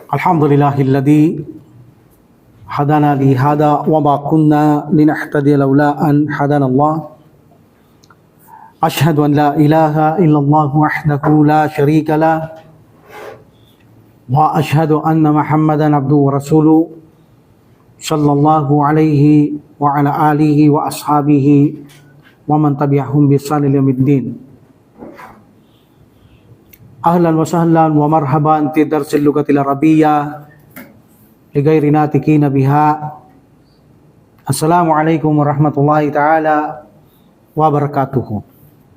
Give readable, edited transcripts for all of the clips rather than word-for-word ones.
الحمد لله الذي هدانا لهذا وما كنا لنهتدي لولا أن هدانا الله أشهد أن لا إله إلا الله وحده لا شريك له وأشهد أن محمدا عبده ورسوله صلى الله عليه وعلى آله وأصحابه ومن تبعهم بإحسان إلى يوم الدين. أهلا وسهلا ومرحبا في درس اللغة العربية لغير ناطقين بها. السلام عليكم ورحمة الله تعالى وبركاته.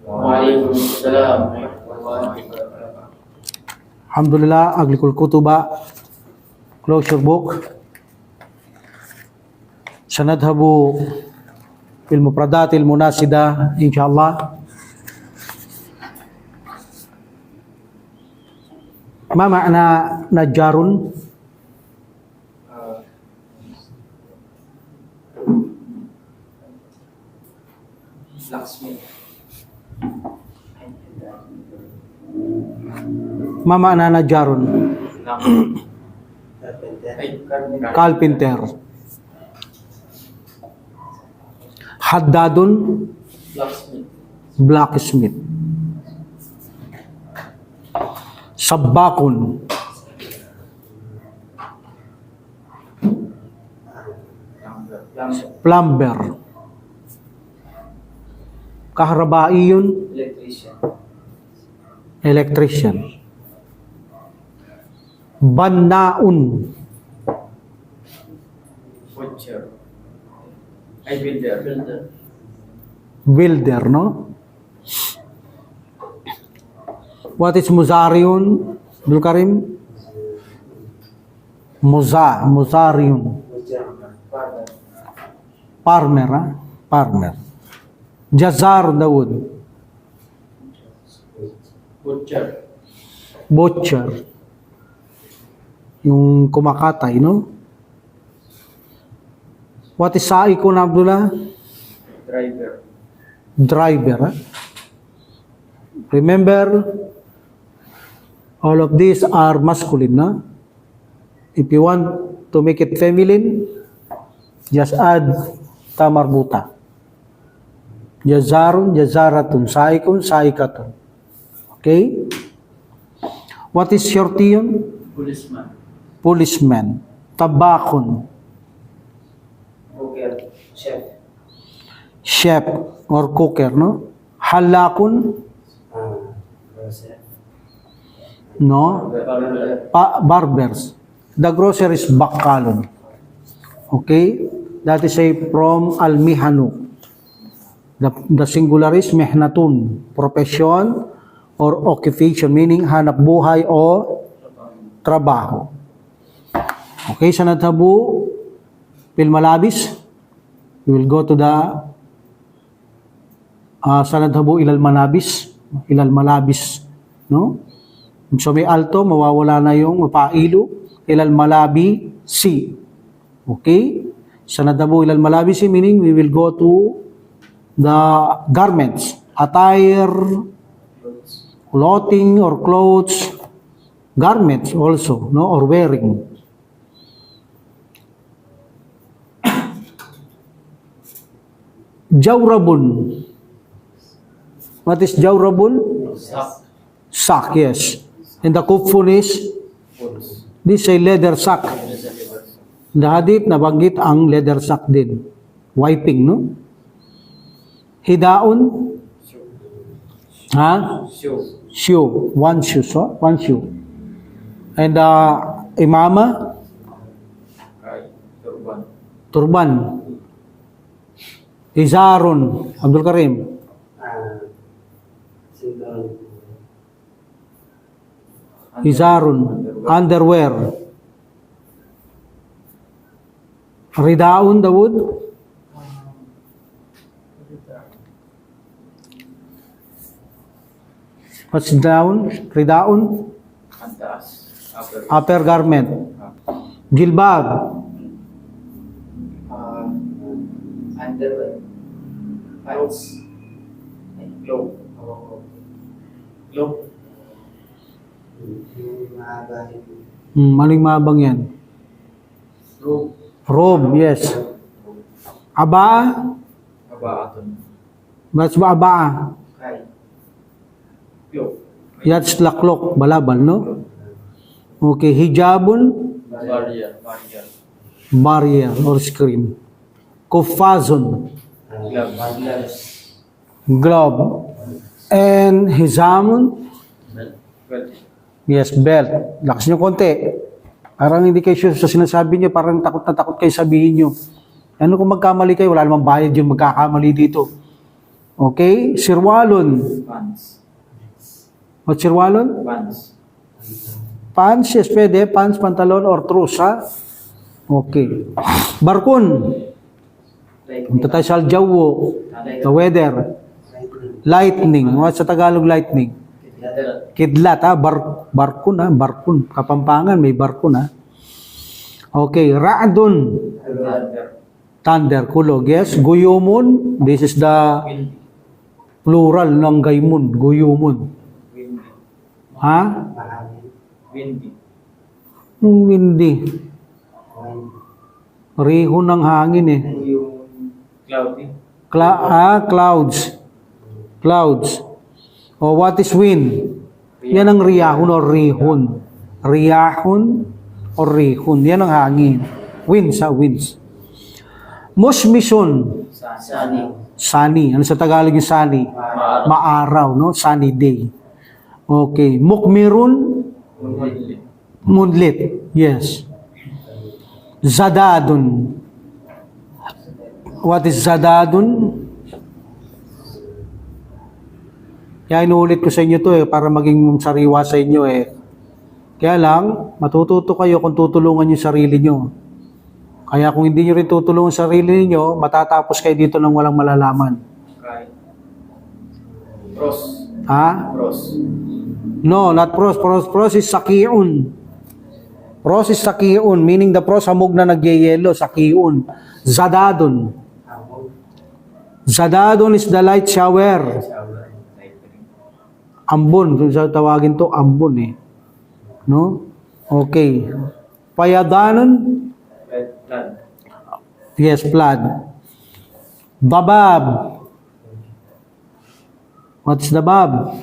وعليكم السلام ورحمة الله وبركاته. Alhamdulillah, aglikul kutuba, close your book. Sanadhabu fil mufradatil munasida, inshallah. Ma ma'na najjarun? Blacksmith. Ma ma'na najjarun? Carpenter. Haddadun? Blacksmith. Blacksmith. Sabbakun? Plumber. Kahrabaiyun? Electrician. Electrician. Bannaun? Butcher. Builder. Builder, no? What is Muzariun? Abdul Karim? Muzariun. Farmer, ha? Farmer. Jazar Dawood. Butcher. Yung kumakatay, no? What is Saikun, Abdullah? Driver, ha? Remember, all of these are masculine, no? If you want to make it feminine, just add ta marbuta. Jazarun, jazaratun, saikun, saikatun. Okay? What is shortiyun? Policeman. Tabakun. Cooker. Chef or cooker, no? Halakun? No? Barbers. The grocer is bakalun. Okay? That is a from al-mihanu. The singular is mihnatun, profession or occupation, meaning hanap buhay o trabaho. Okay, sanadhabu fil malabis. We will go to the sanadhabu ilal malabis, no? So may alto, mawawala na yung mapailu, ilal malabi si. Okay? Sanadhabu ilal malabi si, meaning we will go to the garments, attire, clothing or clothes, garments also, no, or wearing. Jawrabun. What is jawrabun? Sack, yes. And the kufun is? This is a leather sack. The hadith nabanggit ang leather sack din. Wiping, no? Hidaun? Ha? Shoe. One shoe, so? One shoe. And imama? Turban. Izarun. Abdul Karim? Izarun. Underwear. Ridaun, Dawood? What's down? Ridaun? Upper garment. Jilbab. Underwear. Pants. Glove. Maling mabang yan. Robe. Robe, yes. Aba, Abaaton. mas ba aba? Kai. Yo. Yats laklok, balabal, no? Okay, hijabun, Barrier. Barrier. barrier or screen. Kufazon, Gloves. glove. And hizamun, Belt. yes, belt. Lakas nyo konti. Parang hindi kayo sure sa sinasabi nyo, parang takot na takot kayo sabihin nyo. Ano kung magkamali kayo, wala namang bayad yung magkakamali dito. Okay, sirwalon. Pants. O sirwalon? Pants. Pants, yes, pwede. Pants, pantalon, or trusa. Ha? Okay. Barkun. Punta tayo sa Aljawo. The weather. Lightning. What sa Tagalog lightning? Kidlat, ha? Barkun, ha? Barkun. Kapampangan, may barkun, ha? Okay. Ra'dun. Thunder, kulog. Yes. Guyumun. This is the Windy. plural ng gaymun. Guyumun. Windy. Ha? Windy. Windy. Riho ng hangin, eh. Cloudy. Clouds. Clouds. O what is wind? Yan ang riyahon o rihon. Riyahon o rihon. Yan ang hangin. Winds, winds. Musmison. Sunny. Sunny. Ano sa Tagalog yung sunny? Maaraw, no? Sunny day. Okay. Mukmirun. Windy. Moonlit. Yes. Zadadun. What is zadadun? Kaya inuulit ko sa inyo to para maging sariwa sa inyo Kaya lang, matututo kayo kung tutulungan yung sarili nyo. Kaya kung hindi nyo rin tutulungan sarili niyo, matatapos kayo dito ng walang malalaman. Kai. Pros. Ha? Pros. No, not pros. Pros is sakiun. Pros is sakiun, meaning the pros hamog na nagyayelo, sakiun. Zadadun. Zadadun is the light shower. Ambon, kung sa tawagin to, ambon No? Okay. Payadanon. Blood. Yes, flood. Babab. What's the bab?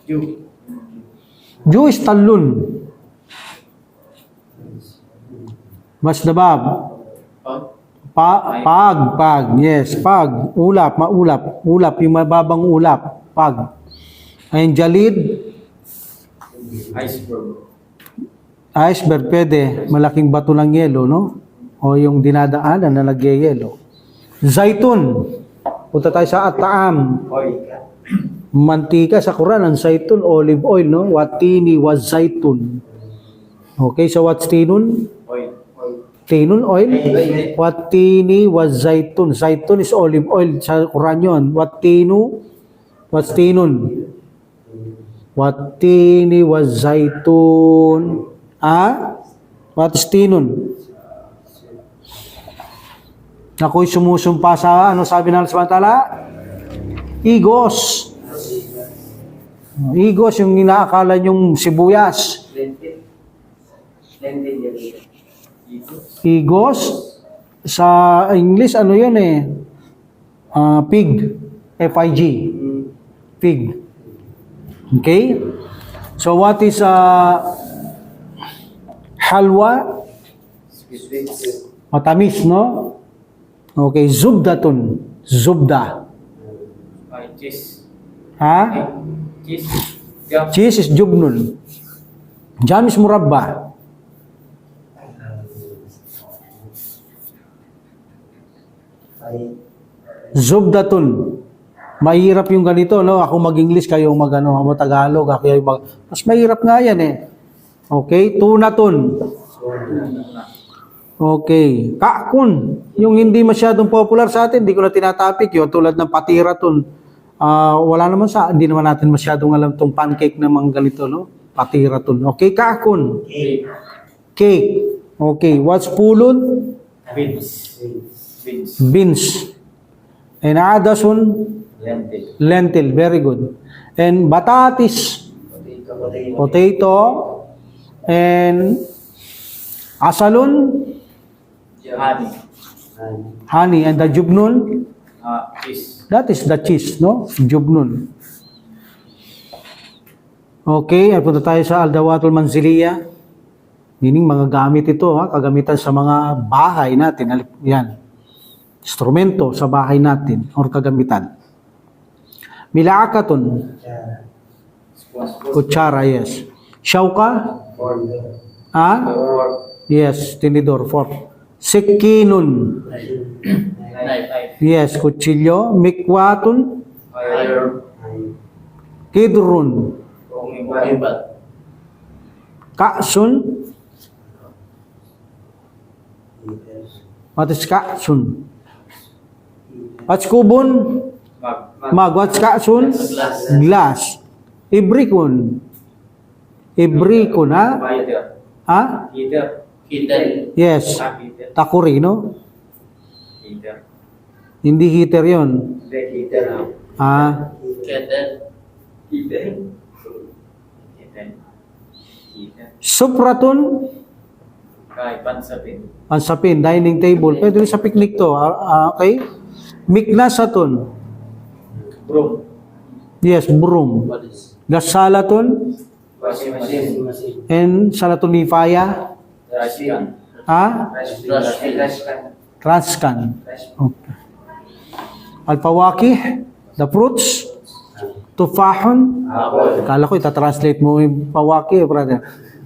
Dew. Dew is talun. What's the bab? Pag. Yes, pag. Ulap, maulap. Ulap, yung mababang ulap. Pag. Ayun, jalid. Iceberg. Iceberg, pwede. Malaking bato ng yelo, no? O yung dinadaanan na nagyayelo. Zaitun. Punta tayo sa Ataam. Oil. Mantika sa Quran, ang zaitun, olive oil, no? Watini was zaitun. Okay, so what's tinun? Oil. Tinun, oil? Watini was zaitun. Zaitun is olive oil. Sa Quran yun. Watinu? What's tinun? Watini was zaitun. What is tinun? Ako'y sumusumpa sa, ano sabi ng samantala? Igos. Igos, yung inaakala yung sibuyas. Igos, sa English, ano yun pig. F-I-G. Pig. Okay? So what is halwa? Matamis, no? Okay, zubdatun. Zubda. Cheese. Ha? Cheese. Jam. Cheese is jubnun. Jam is murabba. Zubdatun. Mahirap yung ganito, no? Ako mag-English, kayo mag-Tagalog. Ako mas mahirap nga yan Okay, tunatun. Okay, kakun. Yung hindi masyadong popular sa atin, hindi ko na tinatapik yun. Tulad ng patiratun. Hindi naman natin masyadong alam tong pancake na mga ganito, no? Patiratun. Okay, kakun. Cake. Okay, what's pulun? Beans. Beans. And adasun? Lentil. Lentil. Very good. And batatis. potato, and asalun, Honey. honey, and the jubnun, Cheese. that is the cheese, no? Jubnun. Okay, at punta tayo sa aldawatul manziliya. Meaning mga gamit ito, ha? Kagamitan sa mga bahay natin. Yan. Instrumento sa bahay natin or kagamitan. Milakatun. Kutsara, yes. Shauka? Ha? Yes, tinidor, fork. Sikinun. Knife. Yes, kutsilyo. Mikwatun. Fire. Kidrun. Ibat. Ka'sun. What is ka'sun? What's kubun? Mag. What's ka'sun? Glass. Glass. Ibrikun. Ibrikun, ha? Heater. Ha? Heater. Heater. Yes. Heater. Takuri, no? Heater. Hindi heater yon. Heater. Ah, Kettle. Heater. Heater. Heater. supratun. Kay pansapin. Pansapin, dining table. Pwede rin sa picnic to. Okay? Miknasatun. Broom. Yes, broom. Gasalatun. Washing machine. And salatunifaya. Trash can. Ha? Trash can. Transcan. Okay. Alpawaki. The fruits. Tufahon. Apple. Kala ko itatranslate mo yung pawaki, brother.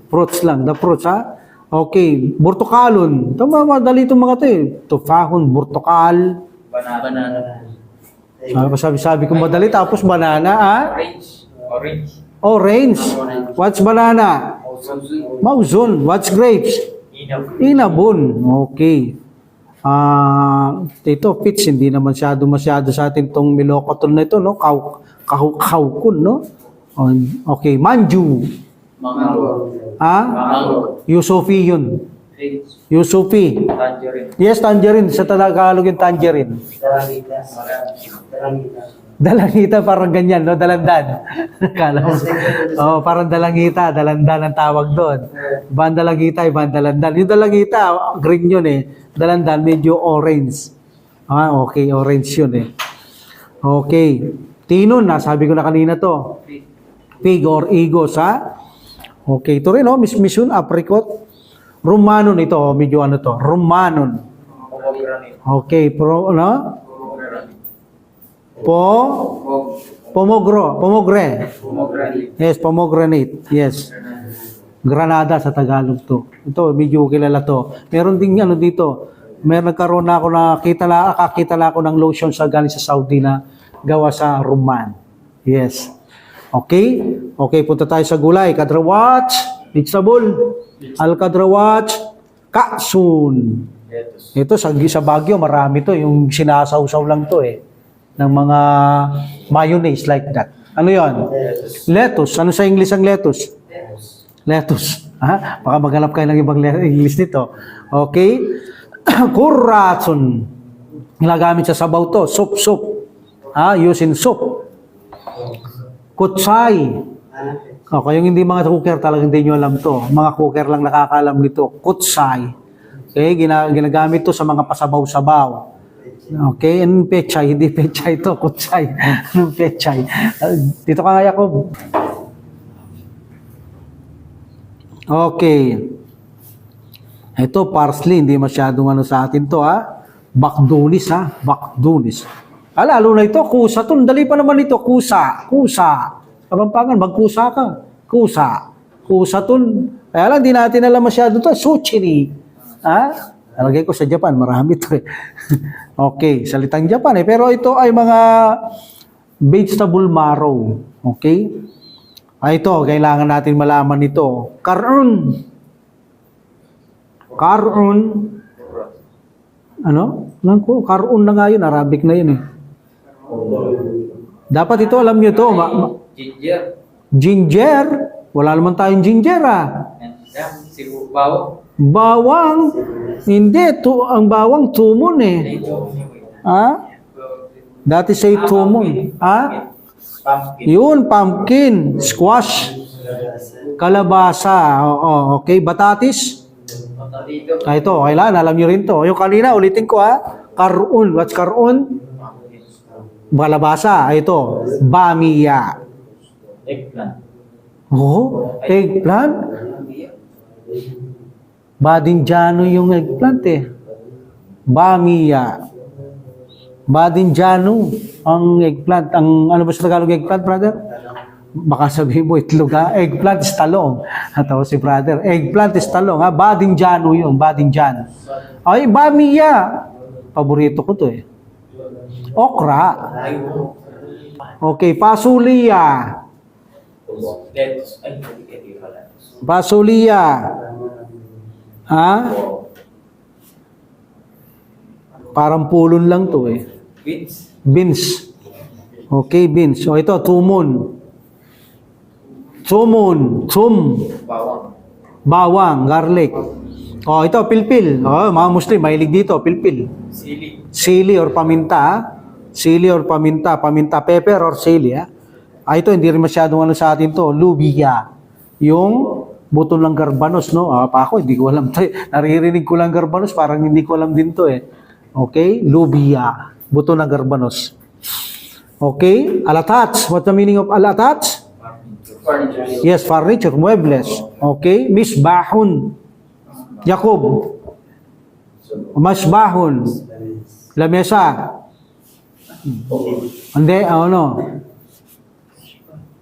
Fruits lang. The fruits, ha? Okay. Burtukalon. Tama, madali itong mga ito eh. Tufahon, burtukal. Banana. Sabi ko madali. Tapos banana, ha? Orange. Orange. What's banana? Mauzon. What's grapes? Inabon. Okay. Ito, fits. Hindi na masyado sa atin itong milokotol na ito, no? Kahukun, no? Okay. Manju. Mango. Ha? Mango. Yusufi yun. Figs. Yusufi. Tangerine. Yes, tangerine. Sa Tagalog yung tangerine. Dalangita, parang ganyan, no? Dalandan. Kala mo. Oh, parang dalangita. Dalandan ang tawag doon. Ibang dalangita, ibang dalandan. Yung dalangita, green yun eh. Dalandan, medyo orange. Okay, orange yun eh. Okay. Tinon, sabi ko na kanina to. Fig or igos, ha? Okay, ito rin, no? Mission, apricot. Romanon ito, medyo ano to. Romanon. Pomegranate. Okay, no? Pomegranate. Pomogre. Yes, pomegranate. Yes. Granada sa Tagalog to. Ito, medyo kilala to. Meron din ano dito. Meron nagkaroon na ako nakakita na ako ng lotion sa galing sa Saudi na gawa sa Roman. Yes. Okay? Okay, punta tayo sa gulay. Kadrawat, Itzabul, Al-Kadrawat, Ka'sun. Ito, sa Baguio, marami to. Yung sinasawsaw lang to eh. Ng mga mayonnaise like that. Ano yon? Lettuce. Ano sa English ang lettuce? Lettuce. Ha? Baka maghanap kayo ng ibang English nito. Okay? Kuratsun. Ginagamit sa sabaw to. Soup. Ha? Using soup. Kutsay. Okay, yung hindi mga cooker talagang hindi nyo alam to. Mga cooker lang nakakaalam nito. Kutsay. Okay? Ginagamit to sa mga pasabaw-sabaw. Okay, and pechay, hindi pechay to, kutsay. Anong pechay? Dito ka nga, Jacob. Okay. Ito, parsley, hindi masyadong ano sa atin to, ha? Bakdunis, ha? Bakdunis. Lalo na ito, kusa to. Dali pa naman ito, kusa. Kapampangan, magkusa ka. Kusa to. Kaya lang, di natin alam masyado to. Suchiri. Ha? Talagay ko sa Japan, marami ito eh. Okay, salitang Japan eh. Pero ito ay mga vegetable marrow. Okay? Ito, kailangan natin malaman ito. Karun. Ano? Karun na nga yun, Arabic na yun eh. Dapat ito, alam nyo ito. Ginger. Ginger. Wala naman tayong ginger Bawang. Hindi, ang bawang tumon eh. Dati say tumon. Pumpkin. Yun, pumpkin, squash. Kalabasa. Oo, okay. Batatis. Dito. Ito, kailan? Alam nyo rin to. Yung kanina, ulitin ko ha. Karun. What's karun? Kalabasa. Ito. Bamiya. Eggplant. Oh, eggplant? Badinjano yung eggplant eh. Bamiya. Badinjano ang eggplant. Ang ano ba sa Tagalog eggplant, brother? Baka sabihin mo itlog ha. Eggplant is talong. Atawa si brother. Eggplant is talong ha. Badinjano yun. Badinjan. Ay, bamiya. Paborito ko to eh. Okra. Okay, pasuliya. Lettuce. Ay, hindi pala. Pasuliya. Ha? Parang pulon lang to eh. Beans. Beans. Okay, beans. So ito, tumon. Tumon. Bawang. Bawang, garlic. Oh, ito, pilpil. Oh, mga Muslim, mahilig dito, pilpil. Sili. Sili or paminta. Ha? Sili or paminta. Paminta pepper or sili. Ha? Ito, hindi rin masyadong ano sa atin to. Lubiya. Yung buto ng garbanos, no? Pa ako, hindi ko alam to. Naririnig ko lang garbanos, parang hindi ko alam din to eh. Okay? Lubiya. Buto ng garbanos. Okay? Alatats. What's the meaning of alatats? Furniture. Yes, furniture, muebles. Okay? Misbahun. Jacob. Masbahun. Lamesa. Hindi, ano?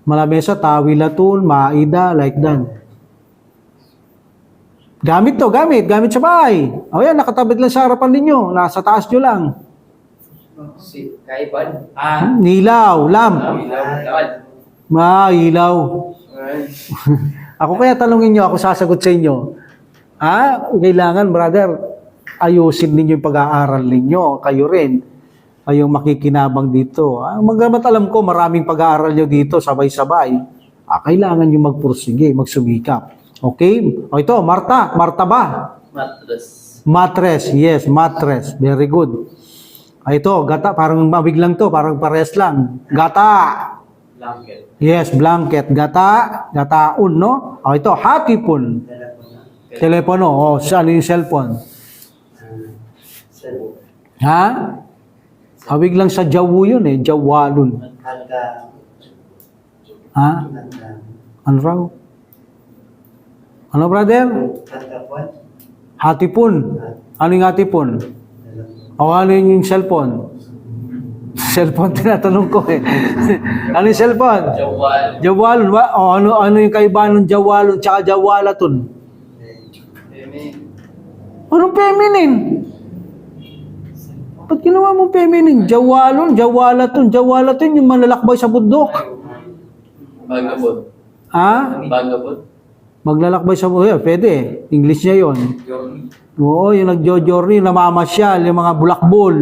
Malamesa, tawilatun, maida, like that. Gamit to, gamit sa bahay. O yan, nakatabit lang sa harapan ninyo. Nasa taas nyo lang. Kaiban. Nilaw, lamp. Ilaw. Ako kaya tanungin nyo, ako sasagot sa inyo. Kailangan, brother, ayusin ninyo yung pag-aaral ninyo. Kayo rin. Kayong makikinabang dito. Magamat alam ko, maraming pag-aaral nyo dito, sabay-sabay. Kailangan nyo magpursige, magsumikap. Okay? O ito, Marta. Marta ba? Mattress. Mattress. Yes, mattress. Very good. Ito, gata. Parang mabig lang to. Parang pares lang. Gata. Blanket. Yes, blanket. Gata. Gataun, no? O ito, hatipon. Telepono. O, ano yung cellphone? Ha? Hawig lang sa jawu yun eh. Jawalun. Ha? Ano raw? Ano, brother? Hatipon. Ano yung hatipon? O ano yung cellphone? Cellphone, tinatanong ko eh. Ano yung cellphone? Jawal. Jawalun. O ano yung kaibahan ng jawalun tsaka jawalatun? Anong feminine? Ba't ginawa mong feminine? Jawalun, jawalatun yung malalakbay sa bundok. Vagabond. Ha? Vagabond. Maglalakbay sa bundok. Pwede. English niya yon. Journey. Oo, yung nagjo-journey, namamasyal, yung mga bulakbol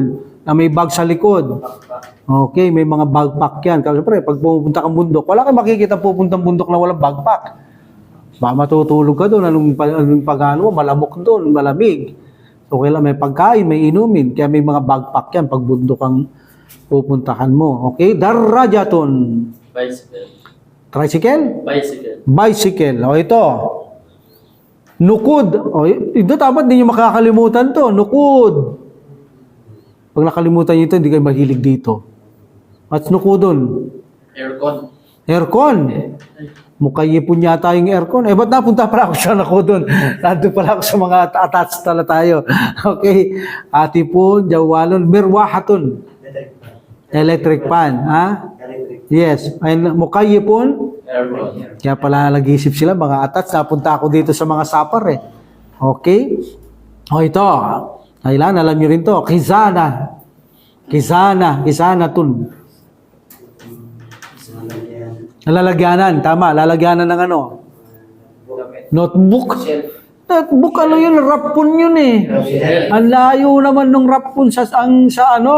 na may bag sa likod. Okay, may mga backpack yan. Kasi pre, pag pupunta kang bundok, wala kang makikita pupuntang bundok na walang backpack. Baka matutulog ka doon, anong pag-ano, malamok doon, malamig. So, kailangan may pagkain, may inumin. Kaya may mga backpack yan pag bundok ang pupuntahan mo. Okay, darajatun. Bicycle. Tricycle? Bicycle. Bicycle. O ito. Nukod. O, ito dapat hindi nyo makakalimutan to. Nukod. Pag nakalimutan nyo ito, hindi kayo mahilig dito. What's nukudon? Aircon. Aircon. Mukhang yata yung aircon. Ba't napunta pala ako sa nukudon? Nandun pala ako sa mga attached tala tayo. Okay. Atipon, jawalon, mirwahatun. Electric fan. Ha? Yes. Mukhang Aircon. kaya pala nag-isip sila, mga atats, napunta ako dito sa mga sapar eh. Okay? O ito, kailan, alam nyo rin to, Kizana. Kizana tun. Lalagyanan, tama, lalagyanan ng ano? Notebook. Shelf. Notebook, ano yun, rapun yun eh. Ang layo naman ng rapun sa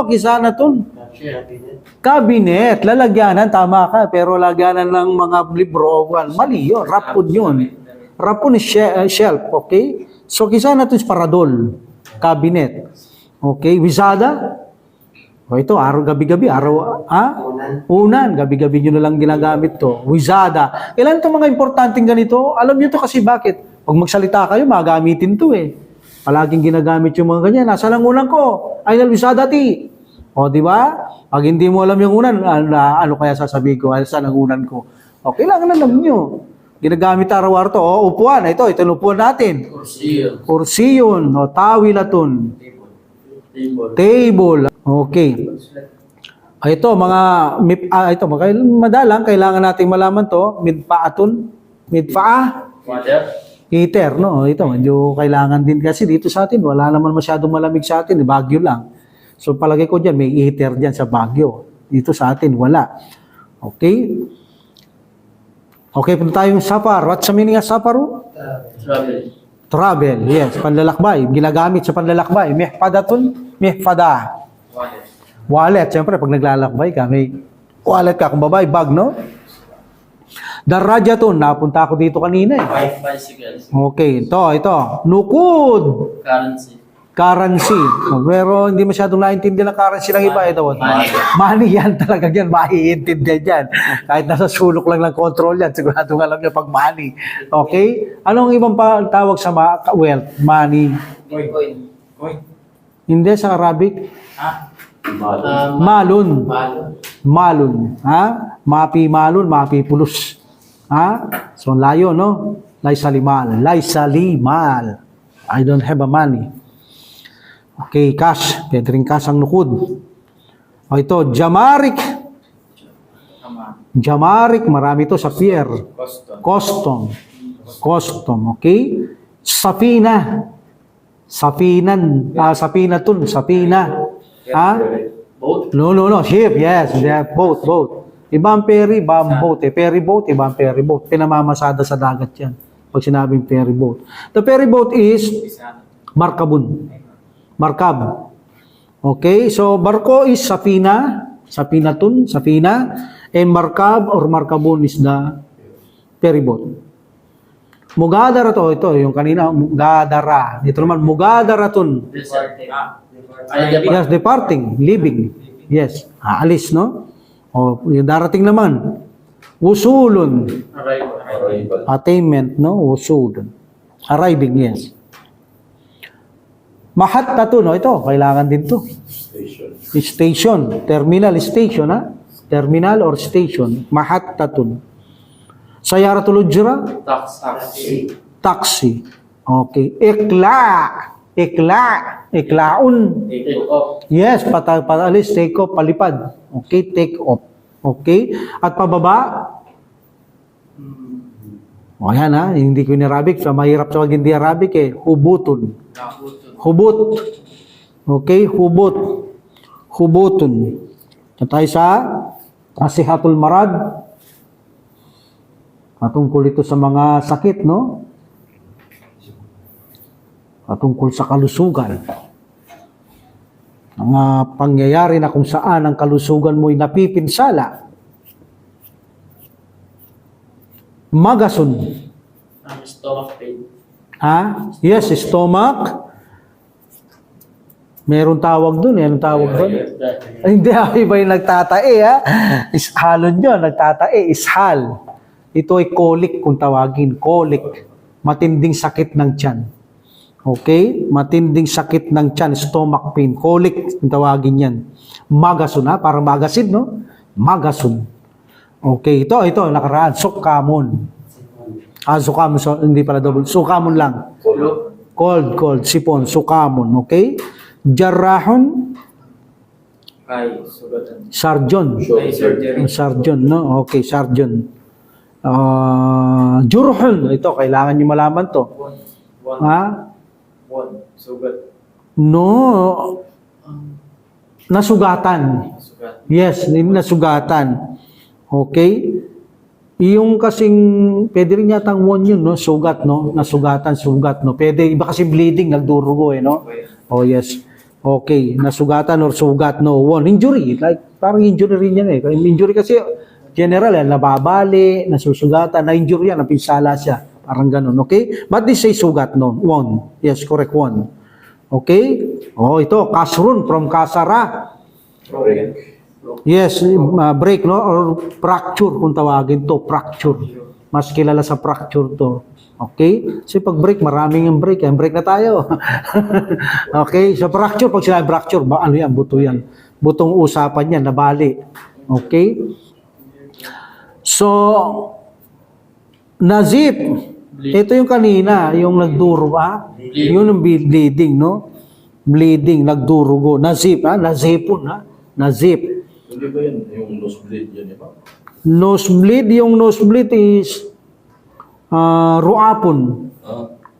Kizana tun. Cabinet, lalagyanan, tama ka, pero lalagyanan ng mga libro, mali yun, rapun yun. Rapun is shelf, okay? So, kisa natin is paradol, cabinet. Okay, wisada? O ito, araw, gabi-gabi, araw, Unan, gabi-gabi nyo na lang ginagamit to. Wizada. Ilan itong mga importanteng ganito? Alam nyo to kasi bakit? Pag magsalita kayo, magamitin to eh. Palaging ginagamit yung mga ganyan. Nasa lang unan ko? Ay, wizada ti. O, di ba? Pag hindi mo alam yung unan, ano kaya sasabihin ko? Ay, saan ang unan ko? O, kailangan alam nyo. Ginagamit araw-araw to. O, upuan. Ito yung upuan natin. Kursiyon. Kursiyon. O, tawilatun. Table. Table. Okay. Ito, ito, madalang, kailangan nating malaman to. Midpaatun. Midpaa. Water. Heater, no? Ito, medyo kailangan din kasi dito sa atin. Wala naman masyadong malamig sa atin. Baguio lang. So, palagay ko dyan, may heater dyan sa Baguio. Dito sa atin, wala. Okay? Okay, punta tayong safar. What's the meaning of safar? Travel. Travel, yes. Panlalakbay. Ginagamit sa panlalakbay. Mihfadatun, mihfada. Water. Wallet, siyempre, pag naglalakbay ka, may wallet ka. Kung babae, bag, no? Darajatun, napunta ako dito kanina eh. Bicycles. Okay, ito. Nukud. Currency. Currency. Pero hindi masyadong naintindihan ng currency ng iba. Ito, Money. money yan talaga yan. Maiintindihan yan. Kahit nasa sulok lang ng control yan, siguradong alam niya pag money. Okay? Anong ibang tawag sa wealth? Money. Coin. Hindi sa Arabic. Malun. Malun. Ha? Mapi malun, mapi pulus. Ha? So, layo, no? Laisalimal. Laisalimal. I don't have a money. Okay, cash. Pwede rin cash ang nukud. O ito, jamarik. Jamarik, marami ito sa pier. Custom. Okay? Safina. Safinan. Sapinatun. Sapina. Ha? Boat. No. Ship, yes. Boat. Ibang ferry, ibang boat. Ferry boat, ibang ferry boat. Pinamamasada sa dagat yan. Pag sinabing ferry boat. The ferry boat is markabun. Markab. Okay, so barko is safina. Sapinatun, safina. And markab or markabun is the ferry boat. Mugadara to. Ito, yung kanina, mugadara. Ito naman, mugadaratun. Yes, departing, leaving. Yes, aalis, no? O, yung darating naman. Usulun. Arrival. Attainment, no? Usulun. Arriving, yes. Mahattatu, no? Ito, kailangan din to. Station. Terminal station, ha? Terminal or station. Mahattatun. Sayaratul ujra? Taxi. Taxi. Okay. Iklaun. Take off. Yes, patalis, take off, palipad. Okay, take off. Okay? At pababa? O yan ha, hindi ko in-Arabic. So, mahirap sa hindi Arabic eh. Hubutun. Hubut. Okay, hubutun. At tayo sa Nasihatul Marad. Patungkol ito sa mga sakit, no? Patungkol sa kalusugan. Mga pangyayari na kung saan ang kalusugan mo'y napipinsala. Magasun. Stomach pain. Ha? Yes, stomach. Meron tawag dun. Anong tawag dun? Ay, hindi, iba yung nagtatae, ha? Ishalon yun, nagtatae, ishal. Ito ay colic kung tawagin. Colic. Matinding sakit ng tiyan. Okay? Matinding sakit ng tiyan, stomach pain. Colic kung tawagin yan. Magasun, ha? Parang magasin, no? Magasun. Okay, ito, nakaraan. Sukamon. Sukamon, so, hindi pala double. Sukamon lang. Cold, sipon, sukamon. Okay? Jarrahon. Ay, sugatan. Sarjon. Ay, surgery. Sarjon, no? Okay, sarjon. Jurhun. Ito, kailangan nyo malaman to. Ha? Sugat. No. Nasugatan. Yes, nasugatan. Okay? Yung kasing, pwede rin yatang won yun, no? Sugat, no? Nasugatan, sugat, no? Pwede, iba kasi bleeding, nagdurugo, eh, no? Oh, yes. Okay, nasugatan or sugat, no? Won. Injury, like, parang injury rin yan, eh. Injury kasi, general, nababali, nasusugatan, na-injury yan, napinsala siya. Parang ganun, okay? But this say sugat, no? Won. Yes, correct, won. Okay? Oh, ito, kasrun from kasara. Break. Yes, break, no? Or fracture kung tawagin to, fracture. Mas kilala sa fracture to. Okay? So pag break, maraming yung break. Break na tayo. Okay? So fracture, pag sinabi fracture, ano yan? Buto yan. Butong usapan yan, nabali. Okay? So, nazip. Ito yung kanina, yung nagduro, yun yung bleeding, no? Bleeding, nagdurugo. Nazip, nazipon, nazip. Hindi ba yun? Yung nosebleed yun, di ba? Nosebleed, yung nosebleed is ruapon.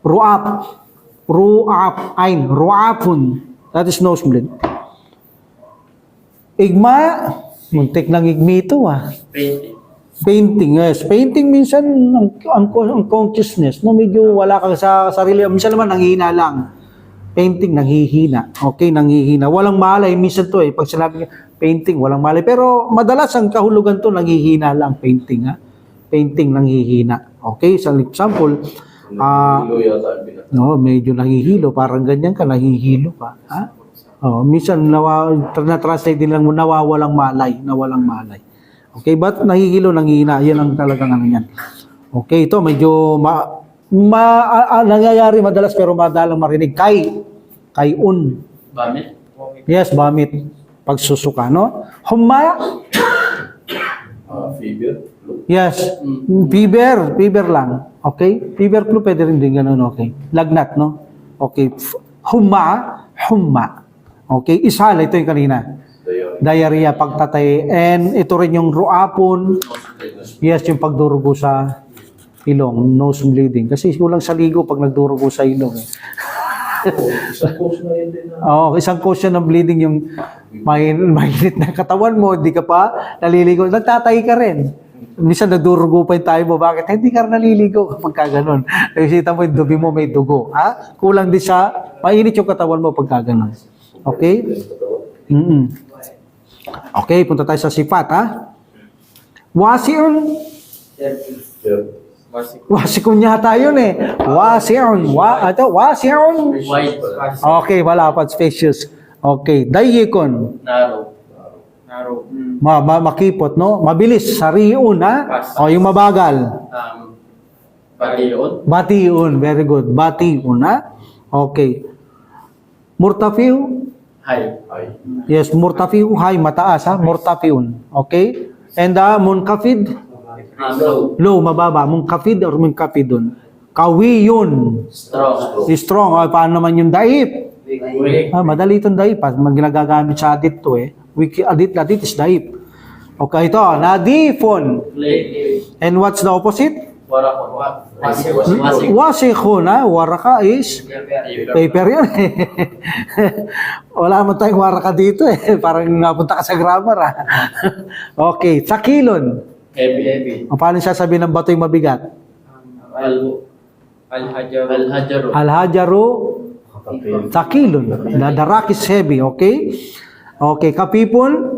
Ruap. Ruapon. That is nosebleed. Igma, muntik ng igmi ito Painting. Painting, yes. Painting minsan, ang consciousness, no, medyo wala kang sa sarili. Minsan naman, nanghihina lang. Painting, nanghihina. Okay, nanghihina. Walang malay. Minsan to pag sinabi niya, painting, walang malay. Pero madalas ang kahulugan to, nanghihina lang. Painting, Painting, nanghihina. Okay, sa example, Hilo yata ang pinaka. no, medyo nahihilo. Parang ganyan ka, nahihilo ka. Minsan, na-translate din lang mo, nawawalang malay. Okay, but nahihilo, nanghihina. Yan ang talagang ano yan. Okay, ito medyo nangyayari madalas pero madalang marinig. Kayun. Vomit. Yes, vomit. Pagsusuka, no? Humma. Fever. Flu. Yes. Fever lang. Okay? Fever, flu, pwede rin din ganun, okay? Lagnat, no? Okay. Humma. Okay, ishala, ito yung kanina. Diarrhea, pagtatay. And ito rin yung ruapon. Yes, yung pagdurugo sa ilong, nose bleeding. Kasi kulang sa ligo pag nagdurugo sa ilong. Isang cause na yun din. Isang cause yan ng bleeding yung mainit na katawan mo, hindi ka pa naliligo. Nagtatay ka rin. Minsan nagdurugo pa yung tayo mo. Bakit? Hindi ka naliligo kapag ka ganun. Nakikita mo yung dubi mo may dugo. Kulang din sa mainit yung katawan mo pag ka ganun. Okay? Okay, punta tayo sa sifat, Wasi'un. Wasikun yata yun Wasi'un. Wasi'un. Wide. Okay, wala pa. Spacious. Okay. Dayikon. Narrow. Makipot, no? Mabilis. Sariun, O, yung mabagal. Batiyon. Batiun. Very good. Batiun, Okay. Murtafiu. High. Yes, murtafiu. High, mataas, Murtafiun. Okay? And munkafid. Low. Low, mababa. Munkafid or munkafidun. Kawiyun. Strong. Strong. Paano naman yung daip? Weak. Madali itong daip. Ginagamit sa adit to adit is daip. Okay, ito. Nadifon. Play. And what's the opposite? Warak. Wasikhon, waraka is paper yun. Wala naman tayong waraka dito Parang napunta ka sa grammar Okay, sakilon. Heavy. Paano sasabihin ng bato yung mabigat? Al-Hajaru. Al-hajaru sakilon. The rock is heavy, okay? Okay, kapipon?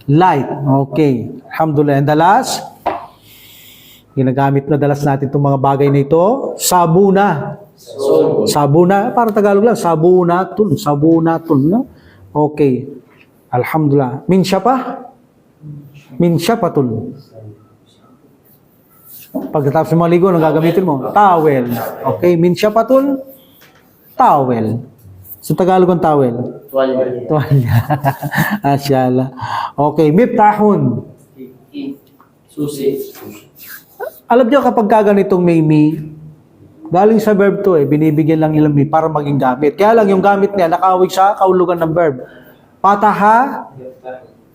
Light. Okay. Alhamdulillah. And the last? Ginagamit na dalas natin itong mga bagay na ito. Sabuna. Sabuna. Para Tagalog lang. Sabunatun. No? Okay. Alhamdulillah. Minsyapatul. Pagkatapos ng mga ligo, anong gagamitin mo? Towel. Okay. Minsyapatul. Towel. Sa Tagalog ang towel? Tuwalya. Asyala. Okay. Miftahun. Susi. Alam niyo kapag kaganitong may mi, galing sa verb to binibigyan lang ilang mi para maging gamit. Kaya lang yung gamit niya nakawig sa kahulugan ng verb. Pataha.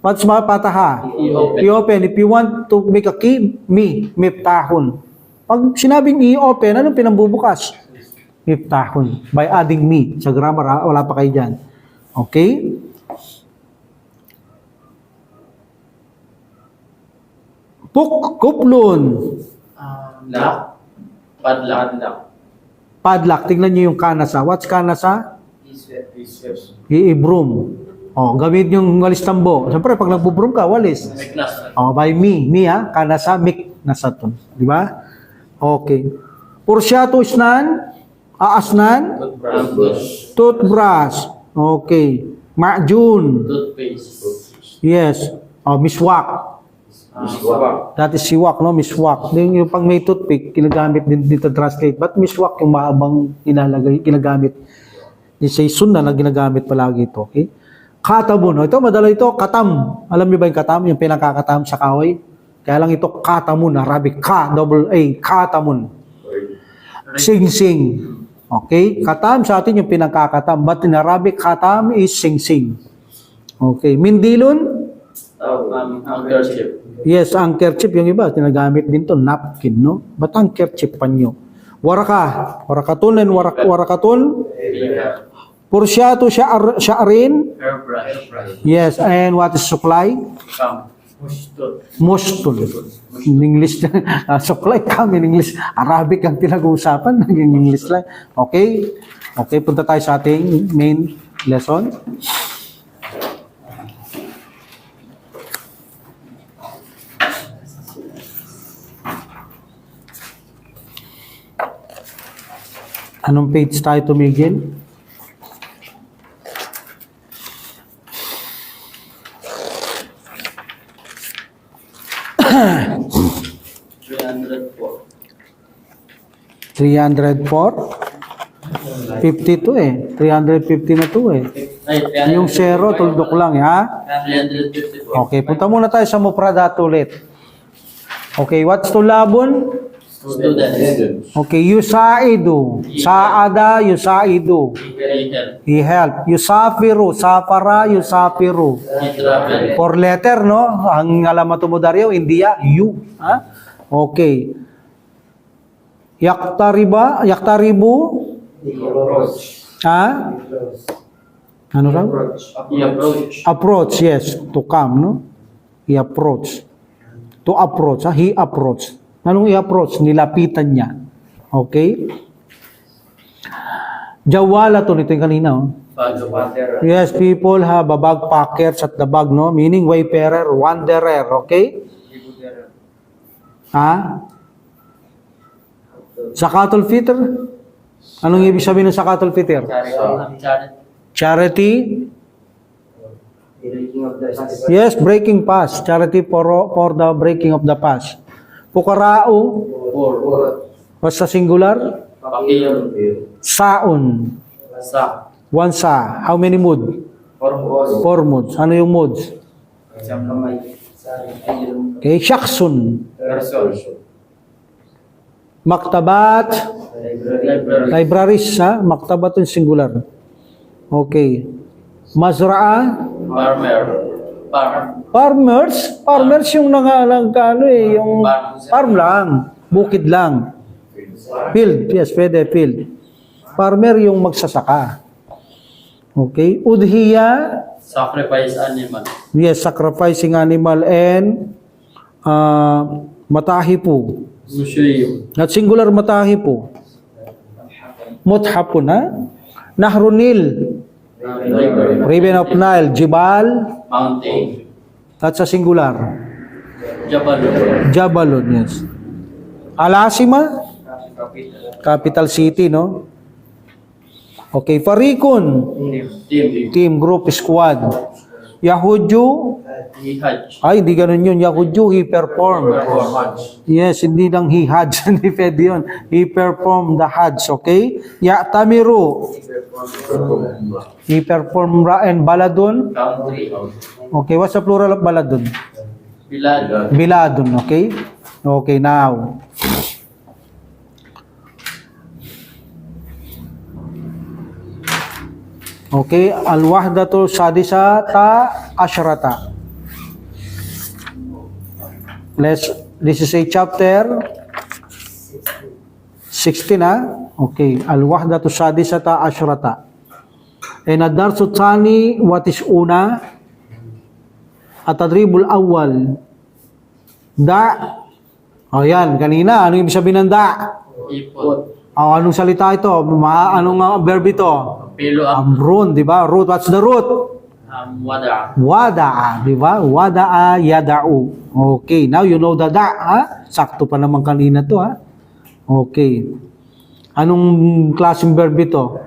What's my pataha? I-open. If you want to make a key, miftahun. Pag sinabing i-open, anong pinambubukas? Miftahun. By adding mi. Sa grammar, wala pa kayo dyan. Okay? Kuplun. Lock. Padlock. Padlock. Tingnan niyo yung kanasa. What's kanasa? Iibrum. Gawin yung walis tambo. Siyempre, pag nagbubrum ka, walis. By me. Kanasa, mik. Nasatun. Di ba? Okay. Pursyato isnan. Aasnan. Toothbrush. Okay. Ma'jun. Toothpaste. Yes. Miswak. Miswak. That is siwak, no? Miswak. Yung pag may toothpick, ginagamit din dito translate. But miswak yung mahabang ginagamit. It's a sunnah na ginagamit palagi ito. Okay? Katabun. Ito, madala ito, katam. Alam niyo ba yung katam? Yung pinakakatam sa kahoy? Kaya lang ito, katamun. Arabic, K-double-A. Katamun. Sing-sing. Okay? Katam sa atin yung pinakakatam. But in Arabic, katam is sing-sing. Okay. Mindilun? Handkerchief. Yes, ang kerchief yung iba, tinagamit din to napkin, no? Ba't ang kerchief panyo? Waraka. Warakatun and warakatun. Pursyatu sya'rin. Hairbrush. Yes, and what is supply? Kam. Mustot. Mustul. In English, supply come in English. Arabic ang pinag-uusapan, naging English lang. Okay? Okay, punta tayo sa ating main lesson. Anong page tayo tumigil? $304. 304? 52 eh. 350 na to eh. Ay, Yung zero, tuldok lang, ha? 354. Okay, punta muna tayo sa mufradat ulit. Okay, what's tulabun? Students. Okay, yusaidu. Saada, yusaidu. Vehicle. He help. Yusafiru, safara, yusafiru. Travel. For letter, no? Ang alamat mo Dario, India, you. Ha? Okay. Yaktariba, yaktaribu. Ha? Ano raw? I-approach. Approach, yes. To come, no? He approach. To approach, ha? He approach. Anong i-approach? Nilapitan niya. Okay? Jawala to nito yung kanina, oh. Bag of water. Yes, people have a backpackers at the bag, no? Meaning wayfarer, wanderer, okay? Ha? Zakatul fitr? Anong ibig sabihin ng zakatul fitr? Charity? Yes, breaking fast. Charity for the breaking of the fast. Pukarao? What's the singular? Pakiyong. Saon? Sa. One sa. How many mood? Four moods. Ano yung moods? Okay, shaksun. Person. Maktabat. Library. Libraries, ha? Maktabat yung singular. Okay. Mazra'a. Farmer. Farmers. Farmers yung ano eh, yung farm lang. Bukid lang. Field. Yes, pwede, field. Farmer yung magsasaka. Okay. Udhiya. Sacrifice animal. Yes, sacrificing animal and matahipu. Museum. At singular matahipu. Muthapun, ha? Nahrunil. River. River of Nile. Jibal. Mountain. At sa singular. Jabalon. Jabalon, yes. Alasima. Capital city, no? Okay, Farikun. Team. Team, group, squad. Yahudyu. Hajj. Ay, hindi ganun yun. Yahudyu, he performed. Yes, hindi lang he hajj. Hindi pwede yun. He performed the hajj, okay? Ya'tamiru. He performed and baladun. Country. Okay, what's the plural of baladun? Bilad. Biladun, okay? Okay, now. Okay, al-wahdatu sadisata asyrata. This is a chapter 16, ha? Okay, al-wahdatu sadisata asyrata. And ad-darsu tsani, what is una? At-tadribul awwal. Da. O yan, kanina, ano yung sabihin ng da? Ipot. O, anong salita ito? Anong verb ito? Pilo. Root, di ba? Root, what's the root? Wada. Wada'a, di ba? Wada'a yada'u. Okay, now you know the da, ha? Sakto pa naman kanina to, ha? Okay. Anong klaseng verb ito?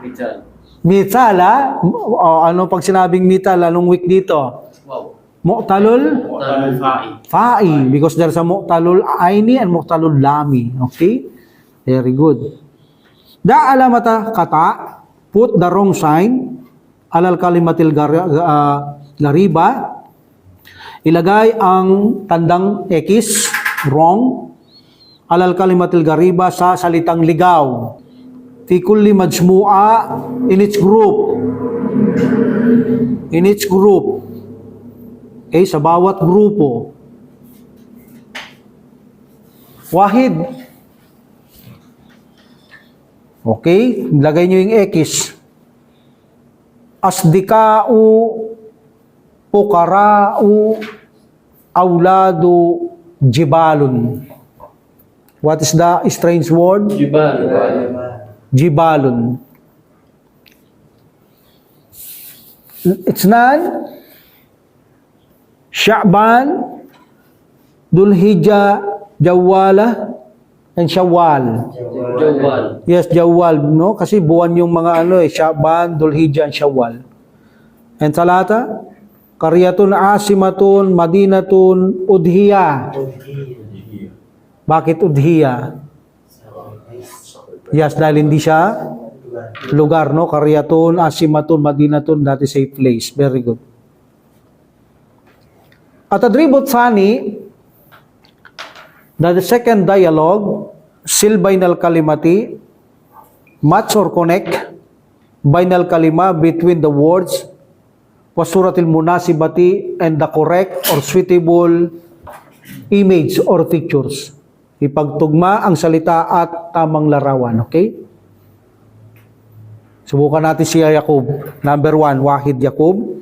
Return. Mital, ha? O, ano pag sinabing mital, anong week dito? Wow. Mu'talul Mu'tal fa'i. fa'i, because there's a mu'talul aini and mu'talul lami. Okay? Very good. Da alamata kata, put the wrong sign, alal kalimatil gariba, ilagay ang tandang X, wrong, alal kalimatil gariba sa salitang ligaw. Fi kulli majmu'a in its group. In its group. Okay, sa bawat grupo. Wahid. Okay, lagay nyo yung X. Asdika'u, pukara'u, auladu, jibalun. What is the strange word? Jibal. Jibalun. It's nan Sha'ban, Dulhijjah, Jawwala, and Shawwal. Jawwal. Yes, Jawwal, no? Kasi buwan yung mga Sha'ban, Dulhijjah, and Shawwal. And talata, Qaryatun asimatun, Madinatun, Udhiya. Bakit Udhiya? Yes, dahil hindi siya lugar, no? Qaryatun asimatun, Madinatun, that is a place. Very good. At adribut thani, the second dialogue, sil bainal kalimati, match or connect bainal kalima between the words, wasuratil munasibati, and the correct or suitable image or pictures. Ipagtugma ang salita at tamang larawan. Okay? Subukan natin si Yakub. Number 1, Wahid Yakub.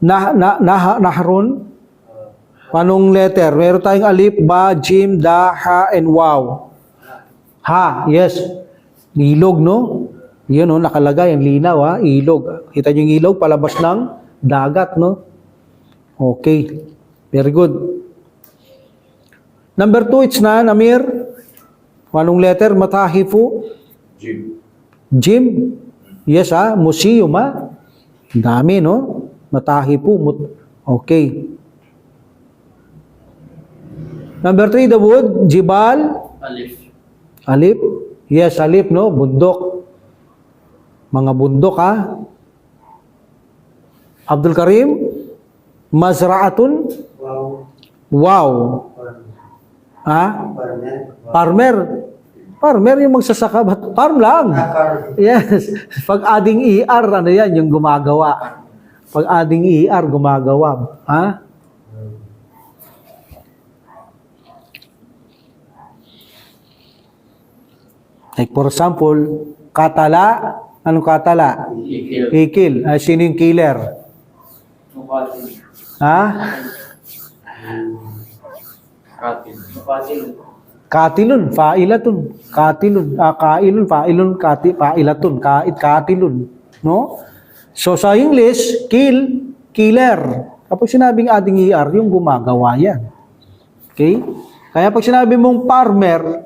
Naharun. Anong letter? Meron tayong alif, ba, jim, da, ha, and waw. Ha, yes. Ilog, no? Yun, no? Nakalagay, ang linaw, ha? Ilog. Kita nyo yung ilog, palabas ng dagat, no? Okay. Very good. Number 2, it's na, Amir. Anong letter? Matahifu. Jim. Jim. Yes, ha? Museum, ha? Dami, no? Matahifu. Okay. Number 3, the wood. Jibal. Alif. Alif. Yes, alif, no? Bundok. Mga bundok, ha? Abdul Karim. Mazra'atun. Wow. Ha? Farmer. Farmer yung magsasaka. Farm lang. Yes. Pag ading ER, ano yan, yung gumagawa. Pag ading ER, gumagawa. Ha? Like for example, katala. Anong katala? Ikil. Ikil. Sino yung killer? Mukatil. Ha? Katil. Mukatil. Katilun, fa'ilatun. Katilun, kailun, fa'ilun, fa'ilatun, katilun. No? So sa English, kill, killer. Kapag sinabing ading ER, yung gumagawa yan. Okay? Kaya pag sinabi mong farmer,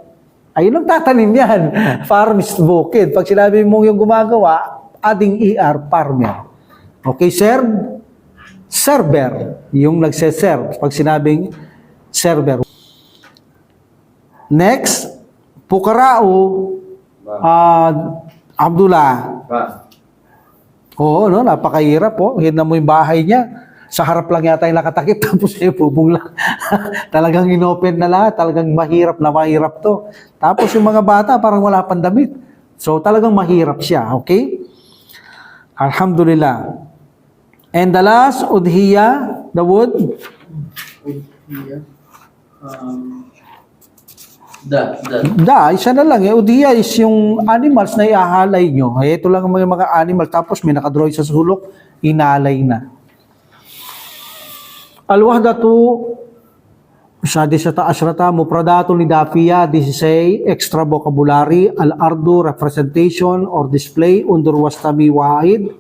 ayun ang tatanim yan. Farm is bukid. Pag sinabi mong yung gumagawa, ading ER, farmer. Okay, serve, server. Yung nagse-serve. Pag sinabing server. Next, Pukarao, Abdullah. Ba. Oo, no, napakahirap po. Hina mo yung bahay niya. Sa harap lang yata yung nakatakip, tapos bubong lang. Talagang inopen na lahat. Talagang mahirap na mahirap to. Tapos yung mga bata, parang wala pang damit. So talagang mahirap siya, okay? Alhamdulillah. And the last, Udhiya, the wood. Isa na lang. Udhiya is yung animals na ihahalay nyo. Ito lang ang mga animal. Tapos may nakadrawing sa sulok, inalay na. Al-wahdatu sadisata ashrata mufradatu lidafiya. This is a extra vocabulary. Al-ardu, representation or display. Undur wastami wahid.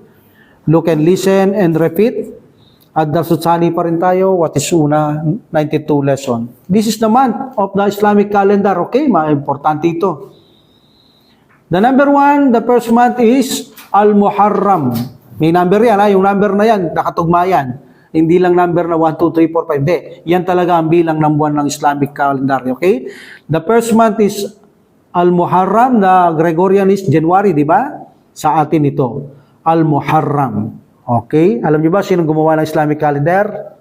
Look and listen and repeat. At Darsutsani pa rin tayo. What is una? 92 lesson. This is the month of the Islamic calendar. Okay, importante ito. The number 1, the first month is Al-Muharram. May number yan, yung number na yan, nakatugma yan. Hindi lang number na 1, 2, 3, 4, 5. Hindi. Yan talaga ang bilang ng buwan ng Islamic calendar. Okay? The first month is Al-Muharram. The Gregorian is January, di ba? Sa atin ito. Al-Muharram. Okay? Alam niyo ba sino gumawa ng Islamic calendar?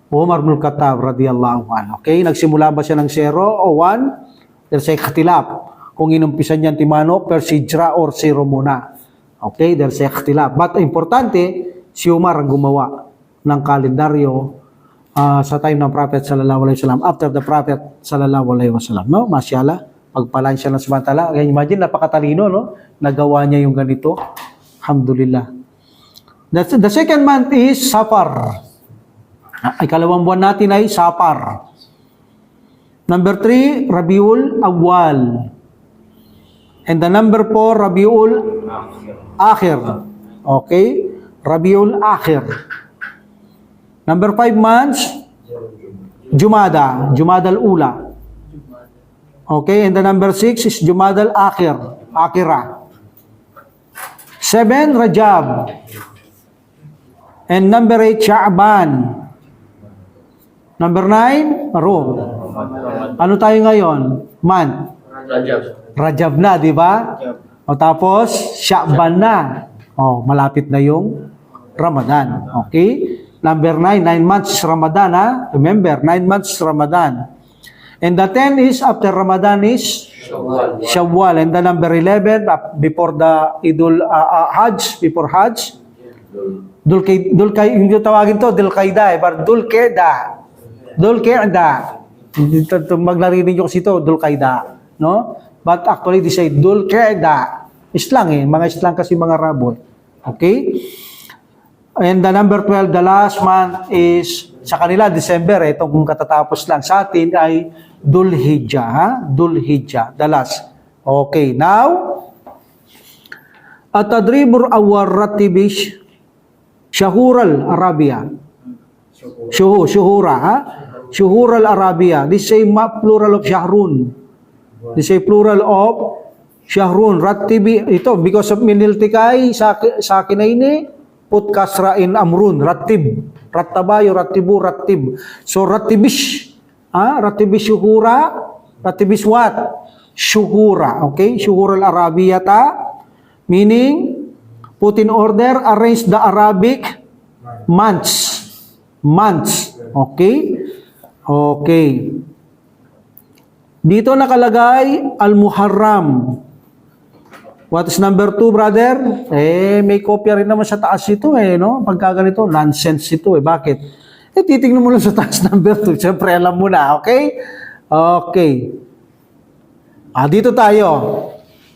Umar ibn Khattab radiyallahu anhu. Okay? Nagsimula ba siya ng 0 o 1? There's a ikhtilaf. Kung inumpisan niyan timano, per hijra or 0 muna. Okay? There's a ikhtilaf. But importante, si Umar ang gumawa ng kalendaryo sa time ng Prophet sallallahu alaihi wasallam, after the Prophet sallallahu alaihi wasallam. No? Masyaallah, pagpalain siya ng samantala. Imagine, napakatalino, no? Nagawa niya yung ganito. Alhamdulillah. The second month is Safar. Ikalawang buwan natin ay Safar. Number 3, Rabiul Awwal. And the number 4, Rabiul Akhir. Okay? Rabiul Akhir. Number 5 months, Jumada al-Ula. Okay, and the number 6 is Jumada al-Akhira. 7, Rajab. And number 8, Sha'ban. Number 9, Rum. Ano tayo ngayon? Month. Rajab na, di ba? O tapos, Sha'ban na. O, malapit na yung Ramadan. Okay? Number 9, 9 months is Ramadan, ha? Remember, 9 months is Ramadan. And the 10 is, after Ramadan is Shawwal. And the number 11, before the Idul Hajj, before Hajj, yung tawagin to, Dulqaida, but Dulqaida. Maglarinig nyo kasi ito, Dulqaida. No? But actually, they say Dulqaida. Islang mga islang kasi mga Arabo. Okay? And the number 12, the last month is, sa kanila, December, itong kung katatapos lang. Sa atin ay Dhul-Hijjah, ha? Dhul-Hijjah, the last. Okay, now, At-Tadribur Awar Ratibish, Shahur al-Arabia. Shuhura, ha? Shuhur al-Arabia. This is a plural of Shahrun. This is a plural of Shahrun. Ratibi, ito, because of miniltikay, sa akin na ini, put kasra in amrun, ratib. Rattabayo, ratibu, ratib. So, ratibish. Ratibish shuhura. Ratibish what? Shuhura. Okay? Shuhur al-Arabiyata. Meaning, put in order, arrange the Arabic months. Months. Okay? Okay. Dito nakalagay, Al-Muharram. What is number 2, brother? May kopya rin naman sa taas ito, no? Pagka ganito, nonsense ito, Bakit? Titignan mo lang sa taas number 2. Siyempre, alam mo na, okay? Okay. Dito tayo.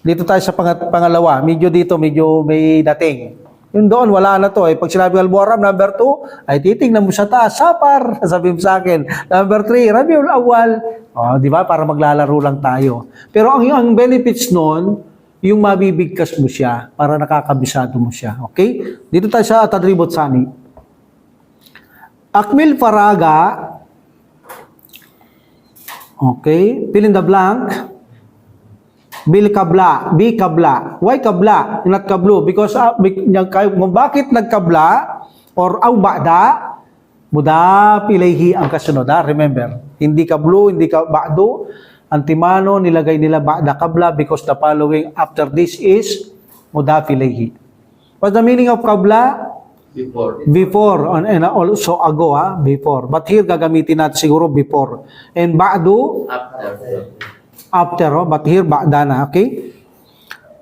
Dito tayo sa pangalawa. Medyo dito, medyo may dating. Yung doon, wala na to. Pag sinabi Al-Muharram, number 2, ay titignan mo sa taas, Safar. Sabi mo sa akin. Number 3, Rabiul Awwal. Di ba? Para maglalaro lang tayo. Pero ang benefits noon, yung mabibigkas mo siya para nakakabisado mo siya. Okay? Dito tayo sa Tadribut Sani. Akmil Faraga. Okay? Fill in the blank. Bil kabla. Bi kabla. Why kabla? Not kablu. Because bakit nagkabla or aw ba'da, mudaf ilayhi ang kasunod. Remember, hindi kablu, hindi ba'du. Antimano, nilagay nila ba'da kabla because the following after this is mudaf ilayhi. What's the meaning of kabla? Before. And also ago, before. But here, gagamitin natin siguro before. And ba'du? After. But here, ba'da na. Okay?